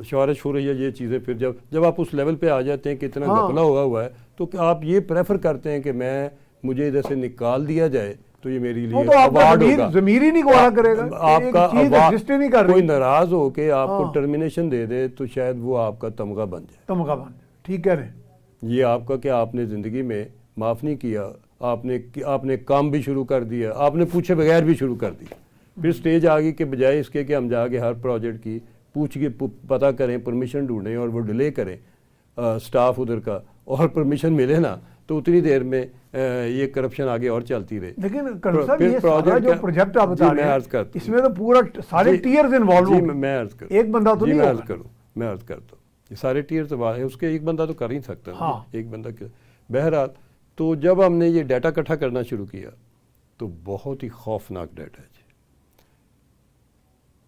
شوارش ہو رہی ہے یہ چیزیں. پھر جب آپ اس لیول پہ آ جاتے ہیں کہ اتنا گھپلا ہوا ہے تو آپ یہ پریفر کرتے ہیں کہ مجھے ادھر سے نکال دیا جائے تو یہ میری لیے ایوارڈ ہوگا.
ضمیر ہی نہیں گوارا کرے گا,
آپ کا
کوئی
ناراض ہو کے آپ کو ٹرمینیشن دے دے تو شاید وہ آپ کا تمغہ بن جائے.
ٹھیک کہہ رہے ہیں.
یہ آپ کا کہ آپ نے زندگی میں معاف نہیں کیا, آپ نے کام بھی شروع کر دیا, آپ نے پوچھے بغیر بھی شروع کر دیا. پھر سٹیج آ گئی کہ بجائے اس کے کہ ہم جا کے ہر پروجیکٹ کی پوچھ کے پتہ کریں, پرمیشن ڈھونڈیں اور وہ ڈیلے کریں سٹاف ادھر کا, اور پرمیشن ملے نا تو اتنی دیر میں یہ کرپشن آگے اور چلتی رہی.
لیکن کرم صاحب یہ سارا جو پروجیکٹ آپ بتا رہے ہیں اس میں تو پورا سارے ٹیئرز انوالو ہیں.
میں عرض کروں,
ایک بندہ تو نہیں ہوگا.
میں عرض کرتا ہوں یہ سارے ٹیئر تو ہے، اس کے ایک بندہ تو کر ہی سکتا ہے،
ہاں
ایک بندہ بہرحال تو جب ہم نے یہ ڈیٹا اکٹھا کرنا شروع کیا تو بہت ہی خوفناک ڈیٹا ہے جی،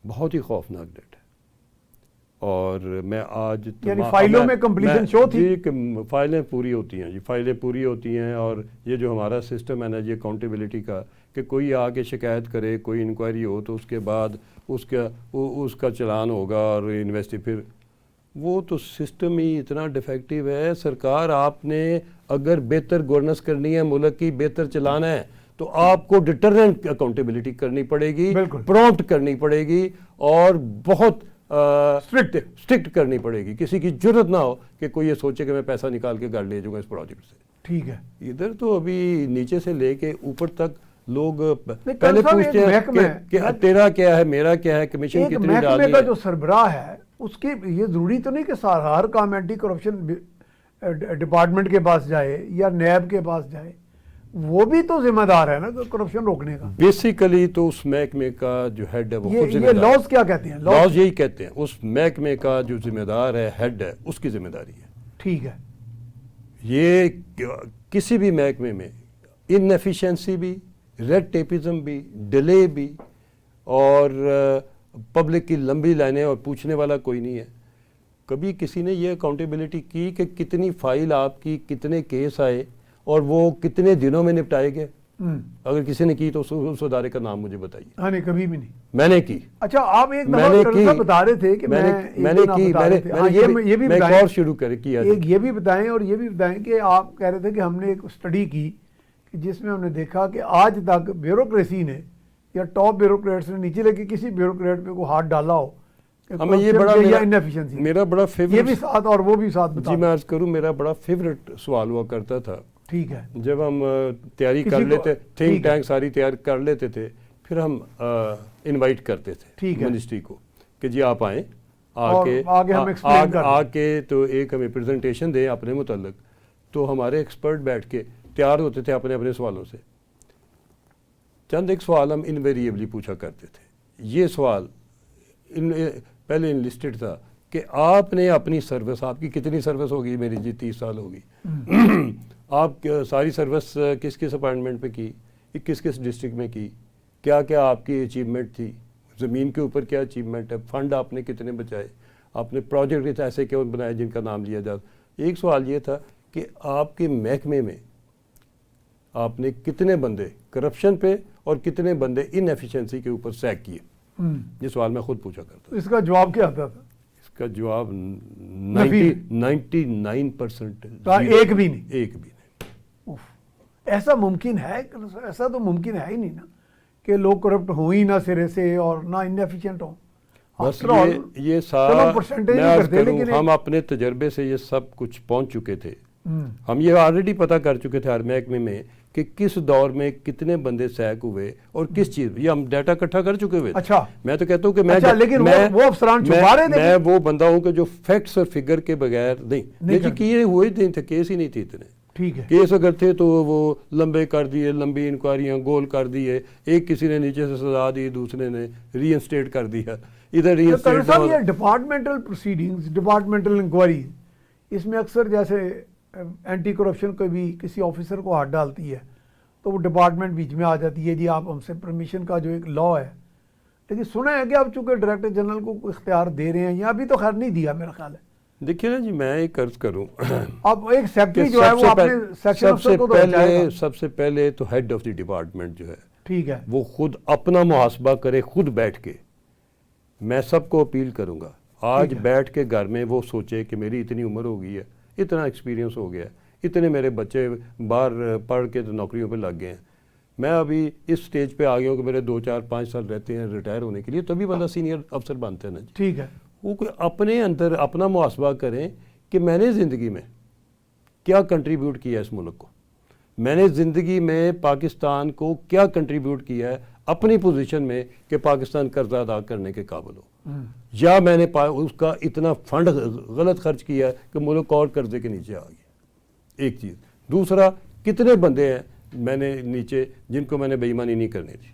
بہت ہی خوفناک ڈیٹا ہے. اور میں آج
یعنی فائلوں میں کمپلیشن شو تھی؟
جی کہ فائلیں پوری ہوتی ہیں جی، فائلیں پوری ہوتی ہیں. اور یہ جو ہمارا سسٹم ہے نا جی اکاؤنٹیبلٹی کا، کہ کوئی آ کے شکایت کرے، کوئی انکوائری ہو تو اس کے بعد اس کا چلان ہوگا اور پھر وہ تو سسٹم ہی اتنا ڈیفیکٹیو ہے. سرکار آپ نے اگر بہتر گورننس کرنی ہے، ملک کی بہتر چلانا ہے تو آپ کو ڈٹرنٹ اکاؤنٹیبلٹی کرنی پڑے گی، پرومپٹ کرنی پڑے گی اور بہت اسٹرکٹ کرنی پڑے گی. کسی کی جرت نہ ہو کہ کوئی یہ سوچے کہ میں پیسہ نکال کے گھر لے جاؤں گا اس پروجیکٹ سے.
ٹھیک ہے.
ادھر تو ابھی نیچے سے لے کے اوپر تک لوگ پہلے پوچھتے ہیں کہ تیرا کیا ہے، میرا کیا ہے، کمیشن کتنی ڈالنی ہے.
محکمے کا جو سربراہ ہے اس کی یہ ضروری تو نہیں کہ ہر کام اینٹی کرپشن ڈپارٹمنٹ کے پاس جائے یا نیب کے پاس جائے، وہ بھی تو ذمہ دار ہے نا کرپشن روکنے کا.
بیسیکلی تو اس محکمے کا جو ہیڈ ہے وہ خود ذمہ
یہ
دار.
لاز کیا کہتے ہیں؟
لاز یہی کہتے ہیں اس محکمے کا جو ذمہ دار ہے، ہیڈ ہے، اس کی ذمہ داری ہے.
ٹھیک ہے.
یہ کسی بھی محکمے میں انیفیشنسی بھی، ریڈ ٹیپزم بھی، ڈیلے بھی، اور پبلک کی لمبی لائنیں اور پوچھنے والا کوئی نہیں ہے. کبھی کسی نے یہ اکاؤنٹیبلٹی کی کہ کتنی فائل آپ کی، کتنے کیس آئے اور وہ کتنے دنوں میں نپٹائے گئے؟ اگر کسی نے کی تو اس ادارے کا نام مجھے بتائیے.
ہاں نہیں، کبھی بھی نہیں.
میں نے کی.
اچھا آپ ایک دفعہ بتا رہے تھے کہ میں
ایک اور شروع کیا.
یہ بھی بتائیں اور یہ بھی بتائیں کہ آپ کہہ رہے تھے کہ ہم نے ایک اسٹڈی کی کہ جس میں ہم نے دیکھا کہ آج تک بیوروکریسی نے یا ٹاپ بیوروکریٹس نے نیچے لے کے کسی بیوروکریٹ پہ کوئی ہاتھ ڈالا ہو
یہ بڑا میرا بڑا فیوریٹ،
یہ بھی ساتھ اور وہ بھی ساتھ بتا.
جی میں عرض کروں میرا بڑا فیوریٹ سوال ہوا کرتا تھا.
ٹھیک ہے.
جب ہم تیاری کر لیتے، تھنک ٹینک ساری تیار کر لیتے تھے، پھر ہم انوائٹ کرتے تھے منسٹری کو کہ جی آپ آئیں، آ کے تو ایک ہمیں پریزنٹیشن دیں اپنے متعلق. تو ہمارے ایکسپرٹ بیٹھ کے تیار ہوتے تھے اپنے اپنے سوالوں سے. چند ایک سوال ہم انویریبلی پوچھا کرتے تھے. یہ سوال پہلے انلسٹڈ تھا کہ آپ نے اپنی سروس، آپ کی کتنی سروس ہوگی؟ میری جی 30 سال ہوگی. آپ ساری سروس کس کس اپائنٹمنٹ پہ کی، کس کس ڈسٹرکٹ میں کی، کیا کیا آپ کی اچیومنٹ تھی، زمین کے اوپر کیا اچیومنٹ ہے، فنڈ آپ نے کتنے بچائے، آپ نے پروجیکٹ ایسے کیوں بنائے جن کا نام لیا جاتا. ایک سوال یہ تھا کہ آپ کے محکمے میں آپ نے کتنے بندے کرپشن پہ اور کتنے بندے ان ایفیشنسی کے اوپر سیک کیے. یہ سوال میں خود پوچھا کرتا.
اس کا جواب کیا آتا تھا؟
اس کا جواب 99%
ایک بھی نہیں.
ایک بھی نہیں.
ایسا ممکن ہے؟ ایسا تو ممکن ہے ہی نہیں نا کہ لوگ کرپٹ ہوں ہی نہ سرے سے اور نہ انیفیشینٹ ہوں.
بس یہ سارا ہم اپنے تجربے سے یہ سب کچھ پہنچ چکے تھے. ہم یہ آلریڈی پتہ کر چکے تھے ہر محکمے میں کہ کس دور میں کتنے بندے سیک ہوئے اور کس چیز، یہ ہم ڈیٹا اکٹھا کر چکے ہوئے.
اچھا
میں تو کہتا ہوں کہ میں وہ بندہ ہوں کہ جو فیکٹس اور فگر کے بغیر نہیں کیے ہوئے نہیں تھے، کیس ہی نہیں تھے اتنے.
ٹھیک ہے.
کیس اگر تھے تو وہ لمبے کر دیے، لمبی انکوائریاں گول کر دیے، ایک کسی نے نیچے سے سزا دی، دوسرے نے ری انسٹیٹ کر دیا. ادھر
یہ ڈپارٹمنٹل پروسیڈنگز، ڈپارٹمنٹل انکوائری، اس میں اکثر جیسے اینٹی کرپشن کوئی بھی کسی آفیسر کو ہاتھ ڈالتی ہے تو وہ ڈپارٹمنٹ بیچ میں آ جاتی ہے، جی آپ ہم سے پرمیشن کا جو ایک لا ہے. لیکن سنا ہے کہ آپ چونکہ ڈائریکٹر جنرل کو اختیار دے رہے ہیں، یا ابھی تو خیر نہیں دیا میرا خیال ہے.
دیکھیے نا جی میں ایک عرض کروں،
اب ایک سیکٹری جو ہے وہ اپنے سیکشن افسر کو
سب سے پہلے تو ہیڈ آف دی ڈپارٹمنٹ جو ہے،
ٹھیک ہے،
وہ خود اپنا محاسبہ کرے، خود بیٹھ کے. میں سب کو اپیل کروں گا آج بیٹھ کے گھر میں وہ سوچے کہ میری اتنی عمر ہو گئی ہے، اتنا ایکسپیرینس ہو گیا ہے، اتنے میرے بچے باہر پڑھ کے تو نوکریوں پہ لگ گئے ہیں، میں ابھی اس سٹیج پہ آ گیا ہوں کہ میرے 2 4 5 سال رہتے ہیں ریٹائر ہونے کے لیے، تبھی بندہ سینئر افسر بنتے ہیں نا.
ٹھیک ہے.
وہ اپنے اندر اپنا محاسبہ کریں کہ میں نے زندگی میں کیا کنٹریبیوٹ کیا ہے اس ملک کو، میں نے زندگی میں پاکستان کو کیا کنٹریبیوٹ کیا ہے اپنی پوزیشن میں کہ پاکستان قرضہ ادا کرنے کے قابل ہو، یا میں نے اس کا اتنا فنڈ غلط خرچ کیا ہے کہ ملک اور قرضے کے نیچے آ گیا. ایک چیز. دوسرا، کتنے بندے ہیں میں نے نیچے جن کو میں نے بے ایمانی نہیں کرنی تھی،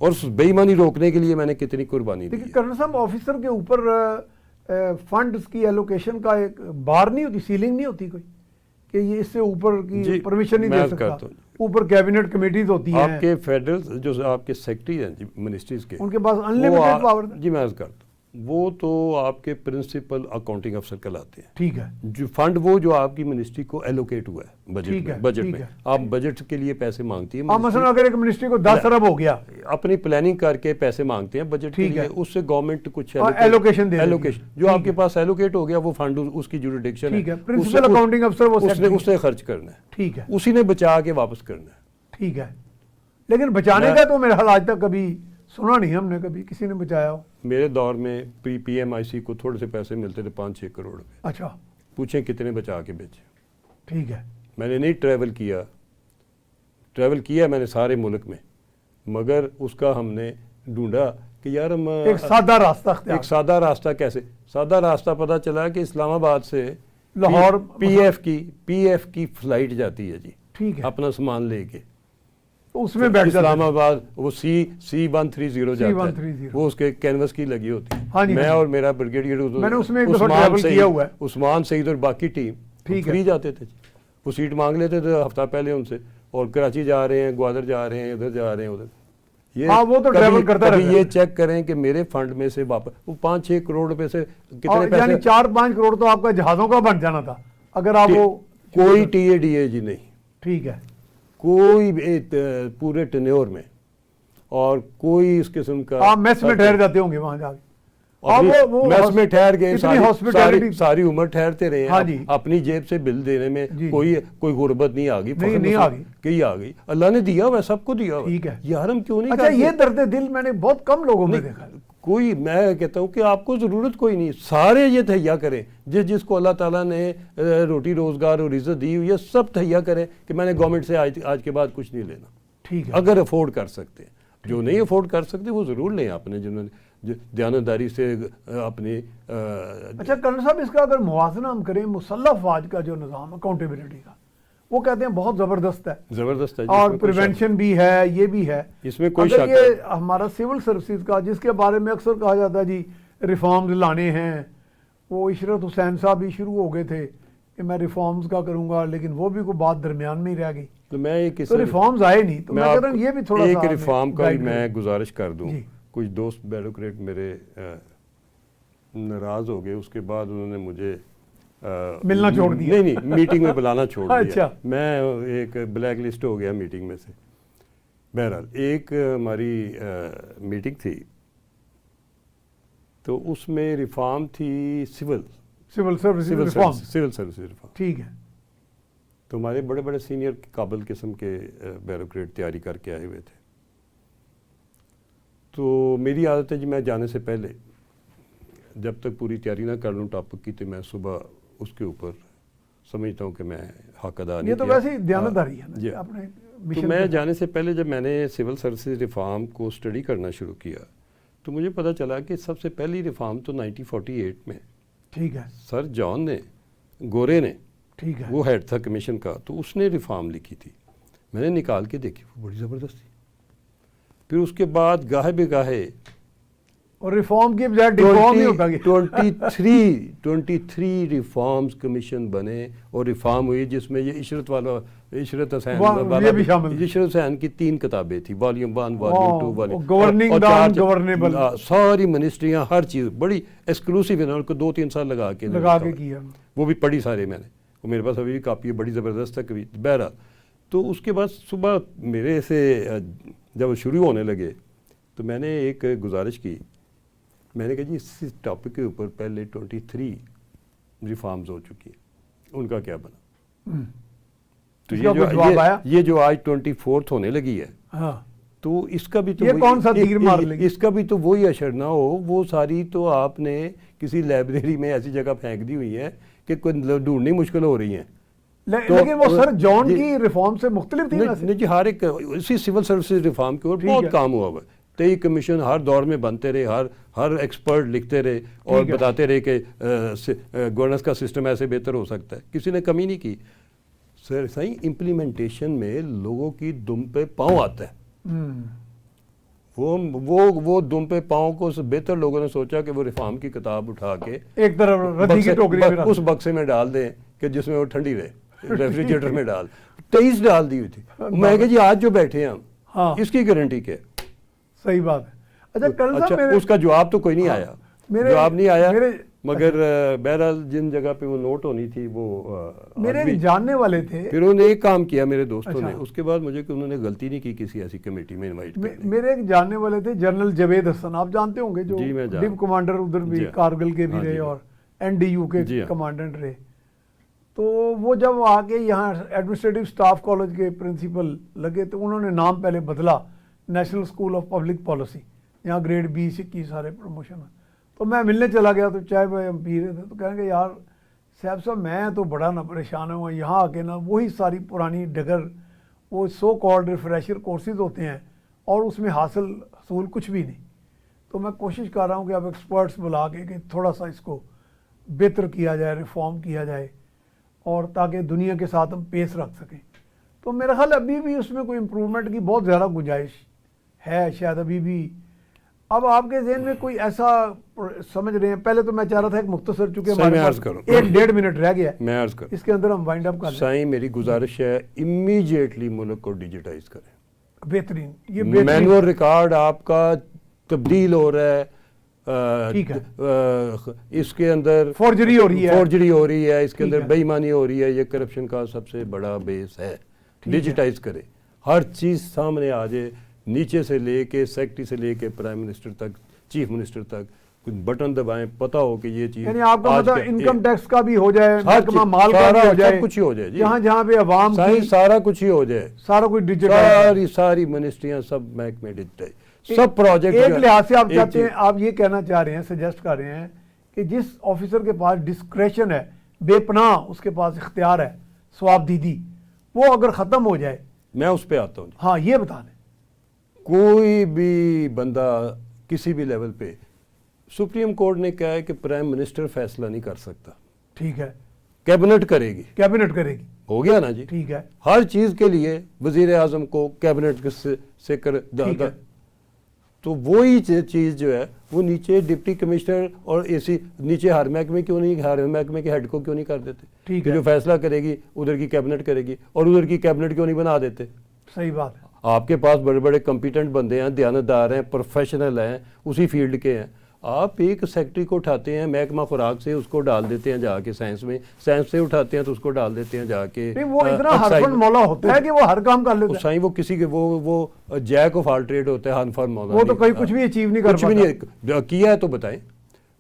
اور بے ایمانی روکنے کے لیے میں نے کتنی قربانی دی.
کرنل صاحب، آفیسر کے اوپر فنڈز کی ایلوکیشن کا ایک بار نہیں ہوتی, سیلنگ نہیں ہوتی کوئی, کہ یہ اس سے اوپر کی پرمیشن نہیں دے سکتا؟ اوپر کیبنٹ کمیٹیز ہوتی ہیں
آپ کے فیڈرل جو آپ کے سیکٹری ہیں منسٹریز کے,
ان کے پاس انلمیٹڈ پاور.
جی میں عرض کرتا ہوں, وہ تو آپ کے پرنسپل اکاؤنٹنگ افسر کہلاتے ہیں.
ٹھیک ہے.
جو فنڈ وہ جو آپ کی منسٹری کو ایلوکیٹ ہوا ہے بجٹ میں, آپ بجٹ کے لیے پیسے مانگتی ہیں.
مثلا اگر ایک منسٹری کو 10 ارب ہو گیا,
اپنی پلاننگ کر کے پیسے مانگتے ہیں بجٹ کے لیے, اس سے گورنمنٹ کچھ
ایلوکیشن
جو آپ کے پاس ایلوکیٹ ہو گیا وہ فنڈ اس کی جوریڈکشن ہے,
پرنسپل اکاؤنٹنگ افسر وہ
اس نے خرچ کرنا ہے.
ٹھیک ہے.
اسی نے بچا کے واپس کرنا ہے.
ٹھیک ہے. لیکن بچانے کا تو میرے حال آج تک کبھی سنا نہیں ہم نے, کبھی کسی نے بچایا ہو.
میرے دور میں پی ایم آئی سی کو تھوڑے سے پیسے ملتے تھے, 5-6 کروڑ روپے.
اچھا.
پوچھیں کتنے بچا کے بیچے.
ٹھیک ہے.
میں نے نہیں ٹریول کیا میں نے سارے ملک میں, مگر اس کا ہم نے ڈھونڈا کہ یار ہم
ایک سادہ راستہ کیسے, سادہ راستہ پتہ چلا کہ اسلام آباد سے لاہور
پی ایف کی فلائٹ جاتی ہے جی. ٹھیک ہے. اپنا سامان لے کے
اس میں بیٹھ جاتا ہے.
اسلام آباد وہ C130 جاتا ہے, وہ اس کے کینوس کی لگی ہوتی ہے. میں اور میرا بریگیڈیئر عثمان سعید اور باقی ٹیم فری جاتے تھے. وہ سیٹ مانگ لیتے تھے ہفتہ پہلے ان سے, اور کراچی جا رہے ہیں, گوادر جا رہے ہیں, ادھر جا رہے ہیں, ادھر.
وہ تو ٹریول کرتا رہتا ہے.
یہ چیک کریں کہ میرے فنڈ میں سے واپس وہ 5-6 کروڑ روپے سے کتنے پیسے,
یعنی 4-5 کروڑ تو آپ کا جہازوں کا بن جانا تھا اگر آپ وہ
کوئی TADA جی نہیں.
ٹھیک ہے.
کوئی پورے ٹینیور میں, اور کوئی اس قسم کا.
آپ میس میں ٹھہر جاتے ہوں گے وہاں جا کے,
میس میں ٹھہر گئے, ساری عمر ٹھہرتے رہے ہیں. اپنی جیب سے بل دینے میں کوئی غربت نہیں آ گئی, اللہ نے دیا ہوا, سب کو دیا ہوا. یار ہم کیوں نہیں.
اچھا, یہ درد دل میں نے بہت کم لوگوں میں دیکھا.
کوئی, میں کہتا ہوں کہ آپ کو ضرورت کوئی نہیں, سارے یہ تہیا کریں, جس کو اللہ تعالیٰ نے روٹی روزگار اور عزت دی ہوئی ہے, سب تہیا کریں کہ میں نے گورنمنٹ سے آج کے بعد کچھ نہیں لینا.
ٹھیک ہے.
اگر افورڈ کر سکتے ہیں, جو نہیں افورڈ کر سکتے وہ ضرور لیں اپنے, جنہوں نے دیانتداری سے اپنی.
اچھا کرنل صاحب, اس کا اگر موازنہ ہم کریں مسلح افواج کا جو نظام اکاؤنٹیبلٹی کا, وہ کہتے ہیں بہت زبردست ہے, اور پریونشن بھی ہے, یہ بھی ہے,
اس میں کوئی شک نہیں.
یہ ہمارا سول سروسز کا جس کے بارے میں اکثر کہا جاتا ہے جی ریفارمز لانے ہیں, وہ عشرت حسین صاحب بھی شروع ہو گئے تھے کہ میں ریفارمز کا کروں گا, لیکن وہ بھی کوئی بات درمیان میں ہی رہ گئی, تو ریفارمز آئے نہیں. تو میں کہہ رہا ہوں یہ بھی تھوڑا سا
ایک ریفارم کا میں گزارش کر دوں. کچھ دوست بیوروکریٹ میرے ناراض ہو گئے, اس کے بعد انہوں نے مجھے
ملنا چھوڑ دیا.
نہیں, میٹنگ میں بلانا چھوڑ دیا. میں ایک بلیک لسٹ ہو گیا میٹنگ میں سے. بہرحال ایک ہماری میٹنگ تھی, تو اس میں ریفارم تھی سول
سروسز
ریفارم.
ٹھیک ہے.
تو ہمارے بڑے بڑے سینئر قابل قسم کے بیوروکریٹ تیاری کر کے آئے ہوئے تھے. تو میری عادت ہے جی, میں جانے سے پہلے جب تک پوری تیاری نہ کر لوں ٹاپک کی, تو میں صبح اس کے اوپر سمجھتا ہوں کہ میں حق ادا نہیں کیا.
یہ تو ویسے ہی دیانتداری ہے
جی. تو میں جانے سے پہلے جب میں نے سول سروسز ریفارم کو اسٹڈی کرنا شروع کیا, تو مجھے پتہ چلا کہ سب سے پہلی ریفارم تو 1948 میں.
ٹھیک ہے.
سر جان نے, گورے نے,
ٹھیک ہے,
وہ ہیڈ تھا کمیشن کا, تو اس نے ریفارم لکھی تھی. میں نے نکال کے دیکھی, وہ بڑی زبردست تھی. پھر اس کے بعد گاہے بے گاہے,
اور ریفارم کی بجائے ڈیفارم ہی ہوتا گیا.
23 ریفارمز کمیشن بنے اور ریفارم ہوئی, جس میں یہ عشرت حسین کی 3 کتابیں تھی, والیوم 1, والیوم 2,
گورننگ
ساری منسٹریاں, ہر چیز بڑی ایکسکلوسیو ہے, ان کو 2-3 سال لگا کے
کیا.
وہ بھی پڑھی سارے میں نے, وہ میرے پاس ابھی بھی کاپی ہے, بڑی زبردست ہے کبھی. بہرحال تو اس کے بعد صبح میرے سے جب شروع ہونے لگے, تو میں نے ایک گزارش کی. میں نے کہا جی اس ٹاپک کے اوپر پہلے 23 ریفارمز ہو چکی ہیں, ان کا کیا بنا. تو یہ جو آج 24th ہونے لگی ہے, تو اس کا بھی تو
کون سا تیر مار لیں گے,
اس کا بھی تو وہی اشر نہ ہو. وہ ساری تو آپ نے کسی لائبریری میں ایسی جگہ پھینک دی ہوئی ہے کہ کوئی ڈھونڈنی مشکل ہو رہی ہیں.
لیکن وہ سر جان کی ریفارم سے مختلف تھی.
نہیں جی, ہر ایک اسی سول سروسز ریفارم کے اوپر بہت کام ہوا ہوا ہے. 23 کمیشن ہر دور میں بنتے رہے, ہر ایکسپرٹ لکھتے رہے اور بتاتے رہے کہ گورننس کا سسٹم ایسے بہتر ہو سکتا ہے. کسی نے کمی نہیں کی. سر صحیح امپلیمنٹیشن میں لوگوں کی دم پہ پاؤں آتا ہے. وہ دم پہ پاؤں کو بہتر لوگوں نے سوچا کہ وہ ریفارم کی کتاب اٹھا کے
ایک طرف ردی کی ٹوکری میں
اس بکسے میں ڈال دیں کہ جس میں وہ ٹھنڈی رہے، ریفریجریٹر میں ڈال 23 ڈال دی ہوئی تھی. میں کہ جی آج جو بیٹھے ہیں ہم اس کی گارنٹی کیا؟
صحیح بات ہے. اچھا کرنل صاحب
اس کا جواب تو کوئی نہیں آیا، جواب نہیں آیا، مگر بہرحال جن جگہ پہ وہ نوٹ ہونی تھی وہ
میرے جاننے والے تھے.
پھر انہوں نے ایک کام کیا میرے دوستوں نے، اس کے بعد مجھے کہ انہوں نے غلطی نہیں کی کسی ایسی کمیٹی میں انوائٹ کرنے.
میرے ایک جاننے والے تھے جنرل جاوید حسن، آپ جانتے ہوں گے، جو ڈپ کمانڈر ادھر بھی کارگل کے بھی رہے اور NDU کے کمانڈنٹ رہے. تو وہ جب آ کے یہاں ایڈمنسٹریٹو اسٹاف کالج کے پرنسپل لگے تو انہوں نے نام پہلے بدلا national school of public policy, یہاں گریڈ 20-21 سارے پروموشن ہیں. تو میں ملنے چلا گیا تو چائے پہ ہم پی رہے تھے، تو کہیں گے یار صاحب میں تو بڑا نہ پریشان ہوں یہاں آ کے نا، وہی ساری پرانی ڈگر وہ سو کالڈ ریفریشر کورسز ہوتے ہیں اور اس میں حصول کچھ بھی نہیں. تو میں کوشش کر رہا ہوں کہ اب ایکسپرٹس بلا کے کہ تھوڑا سا اس کو بہتر کیا جائے، ریفارم کیا جائے، اور تاکہ دنیا کے ساتھ ہم پیس رکھ سکیں. تو میرا خیال ابھی بھی اس میں کوئی امپرومنٹ کی بہت زیادہ گنجائش ہے شاید ابھی بھی. اب آپ کے ذہن میں کوئی ایسا سمجھ رہے ہیں؟ پہلے تو میں چاہ رہا تھا ایک مختصر، چونکہ ہمارے پاس 1-1.5 منٹ رہ گیا
میں عرض کروں،
اس کے اندر ہم وائنڈ اپ کر لیں.
سائیں میری گزارش ہے امیجیٹلی ملک کو ڈیجیٹائز کریں.
بہترین، یہ بہترین.
مینول ریکارڈ آپ کا تبدیل ہو رہا ہے،
ٹھیک ہے،
اس کے اندر
فورجری ہو رہی ہے،
اس کے اندر بے ایمانی ہو رہی ہے. یہ کرپشن کا سب سے بڑا بیس ہے. ڈیجیٹائز کرے، ہر چیز سامنے آ جائے، نیچے سے لے کے سیکٹری سے لے کے پرائم منسٹر تک، چیف منسٹر تک، کچھ بٹن دبائیں پتہ ہو کہ یہ چیز،
یعنی آپ کا مطلب انکم ٹیکس کا بھی ہو جائے، محکمہ مال کا بھی ہو جائے،
سب کچھ ہی ہو جائے،
جہاں پہ عوام کی
سارا کچھ ہی ہو جائے،
سارا کچھ ڈیجیٹائز،
ساری منسٹریاں سب محکمے ڈیجیٹائز، سب پروجیکٹ.
ایک لحاظ سے آپ چاہتے ہیں، آپ یہ کہنا چاہ رہے ہیں، سجیسٹ کر رہے ہیں کہ جس آفیسر کے پاس ڈسکریشن ہے، بے پناہ اس کے پاس اختیار ہے، ثوابدیدی، وہ اگر ختم ہو جائے.
میں اس پہ آتا ہوں.
ہاں یہ بتا دیں.
کوئی بھی بندہ کسی بھی لیول پہ، سپریم کورٹ نے کہا ہے کہ پرائم منسٹر فیصلہ نہیں کر سکتا.
ٹھیک ہے،
کیبنٹ کرے گی. ہو گیا نا جی.
ٹھیک ہے،
ہر چیز کے لیے وزیر اعظم کو کیبنٹ سے تو وہی چیز جو ہے وہ نیچے ڈپٹی کمشنر اور نیچے ہر محکمے کیوں نہیں، ہر محکمے کے ہیڈ کو کیوں نہیں کر دیتے کہ جو فیصلہ کرے گی ادھر کی کیبنٹ کرے گی، اور ادھر کی کیبنٹ کیوں نہیں بنا دیتے؟
صحیح بات ہے.
آپ کے پاس بڑے بڑے کمپیٹنٹ بندے ہیں، دیانتدار ہیں، پروفیشنل ہیں، اسی فیلڈ کے ہیں. آپ ایک سیکٹری کو اٹھاتے ہیں محکمہ خوراک سے، اس کو ڈال دیتے ہیں جا کے سائنس میں، سائنس سے اٹھاتے ہیں تو اس کو ڈال دیتے ہیں جا کے.
وہ اتنا ہرفن مولا ہوتا ہے کہ وہ ہر کام کر لیتا ہے.
سائیں وہ کسی کے وہ جیک آف آل ٹریڈ ہوتا ہے، ہرفن مولا.
وہ تو کوئی کچھ بھی اچیو نہیں کر پاتا.
کچھ بھی نہیں کیا ہے تو بتائیں.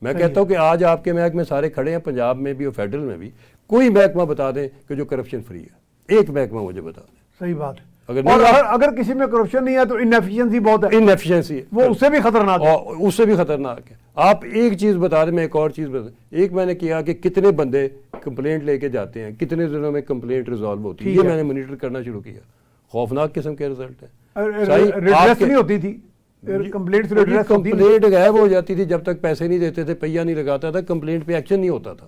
میں کہتا ہوں کہ آج آپ کے محکمے سارے کھڑے ہیں، پنجاب میں بھی اور فیڈرل میں بھی. کوئی محکمہ بتا دیں کہ جو کرپشن فری ہے، ایک محکمہ مجھے بتا دیں.
صحیح بات ہے. اگر کسی میں کرپشن نہیں ہے تو انیفیشنسی بہت ہے.
انیفیشنسی
وہ اس سے بھی خطرناک ہے.
اس سے بھی خطرناک ہے. آپ ایک چیز بتا دیں، میں ایک اور چیز بتا دیں. ایک میں نے کیا کہ کتنے بندے کمپلینٹ لے کے جاتے ہیں، کتنے دنوں میں کمپلینٹ ریزالو ہوتی ہے، یہ میں نے مانیٹر کرنا شروع کیا. خوفناک قسم کے رزلٹ ہے.
ریڈریس نہیں ہوتی تھی،
کمپلینٹ غائب ہو جاتی تھی جب تک پیسے نہیں دیتے تھے، پہیا نہیں لگاتا تھا، کمپلینٹ پہ ایکشن نہیں ہوتا تھا.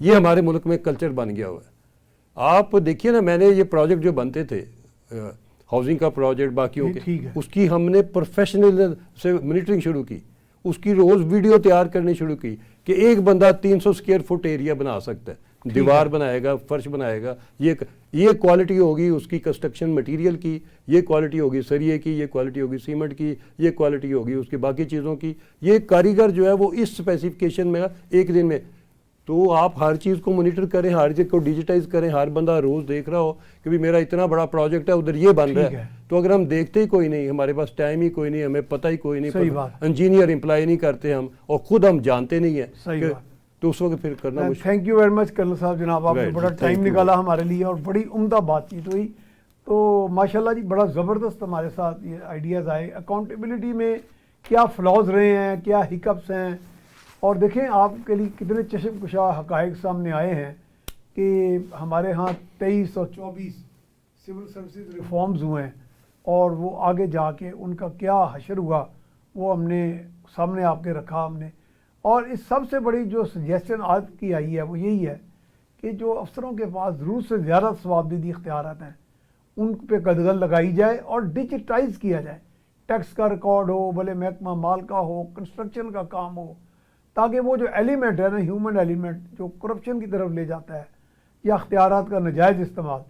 یہ ہمارے ملک میں کلچر بن گیا ہوا ہے. آپ دیکھیے نا، میں نے یہ پروجیکٹ جو بنتے تھے، ہاؤسنگ کا پروجیکٹ باقیوں کے، اس کی ہم نے پروفیشنل سے مانیٹرنگ شروع کی. اس کی روز ویڈیو تیار کرنی شروع کی کہ ایک بندہ 300 اسکوائر فٹ ایریا بنا سکتا ہے، دیوار بنائے گا، فرش بنائے گا. یہ کوالٹی ہوگی اس کی کنسٹرکشن مٹیریل کی، یہ کوالٹی ہوگی سریے کی، یہ کوالٹی ہوگی سیمنٹ کی، یہ کوالٹی ہوگی اس کی باقی چیزوں کی. یہ کاریگر جو ہے وہ اس اسپیسیفکیشن میں ایک دن میں. تو آپ ہر چیز کو مانیٹر کریں، ہر چیز کو ڈیجیٹائز کریں. ہر بندہ روز دیکھ رہا ہو کہ بھی میرا اتنا بڑا پروجیکٹ ہے، ادھر یہ بن رہا ہے. تو اگر ہم دیکھتے ہی کوئی نہیں، ہمارے پاس ٹائم ہی کوئی نہیں، ہمیں پتہ ہی کوئی نہیں، انجینئر امپلائی نہیں کرتے ہم، اور خود ہم جانتے نہیں ہیں، تو اس وقت پھر کرنا مشکل.
Thank you very much colonel صاحب، جناب آپ نے بڑا ٹائم نکالا ہمارے لیے اور بڑی عمدہ بات چیت ہوئی. تو ماشاءاللہ جی بڑا زبردست ہمارے ساتھ یہ آئیڈیاز آئے. اکاؤنٹیبلٹی میں کیا فلاز رہے ہیں، کیا ہکپس ہیں، اور دیکھیں آپ کے لیے کتنے چشم کشا حقائق سامنے آئے ہیں کہ ہمارے ہاں 23 اور 24 سول سروسز ریفارمز ہوئے ہیں، اور وہ آگے جا کے ان کا کیا حشر ہوا وہ ہم نے سامنے آپ کے رکھا ہم نے. اور اس سب سے بڑی جو سجیسشن آج کی آئی ہے وہ یہی ہے کہ جو افسروں کے پاس ضرورت سے زیادہ ثوابدیدی اختیارات ہیں ان پہ قدغن لگائی جائے اور ڈیجیٹائز کیا جائے. ٹیکس کا ریکارڈ ہو، بھلے محکمہ مال کا ہو، کنسٹرکشن کا کام ہو، تاکہ وہ جو ایلیمنٹ ہے نا، ہیومن ایلیمنٹ جو کرپشن کی طرف لے جاتا ہے یا اختیارات کا ناجائز استعمال،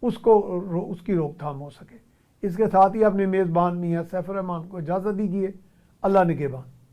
اس کی روک تھام ہو سکے۔ اس کے ساتھ ہی اپنے میزبان میاں سیف الرحمان کو اجازت دیجیے۔ اللہ نگہبان۔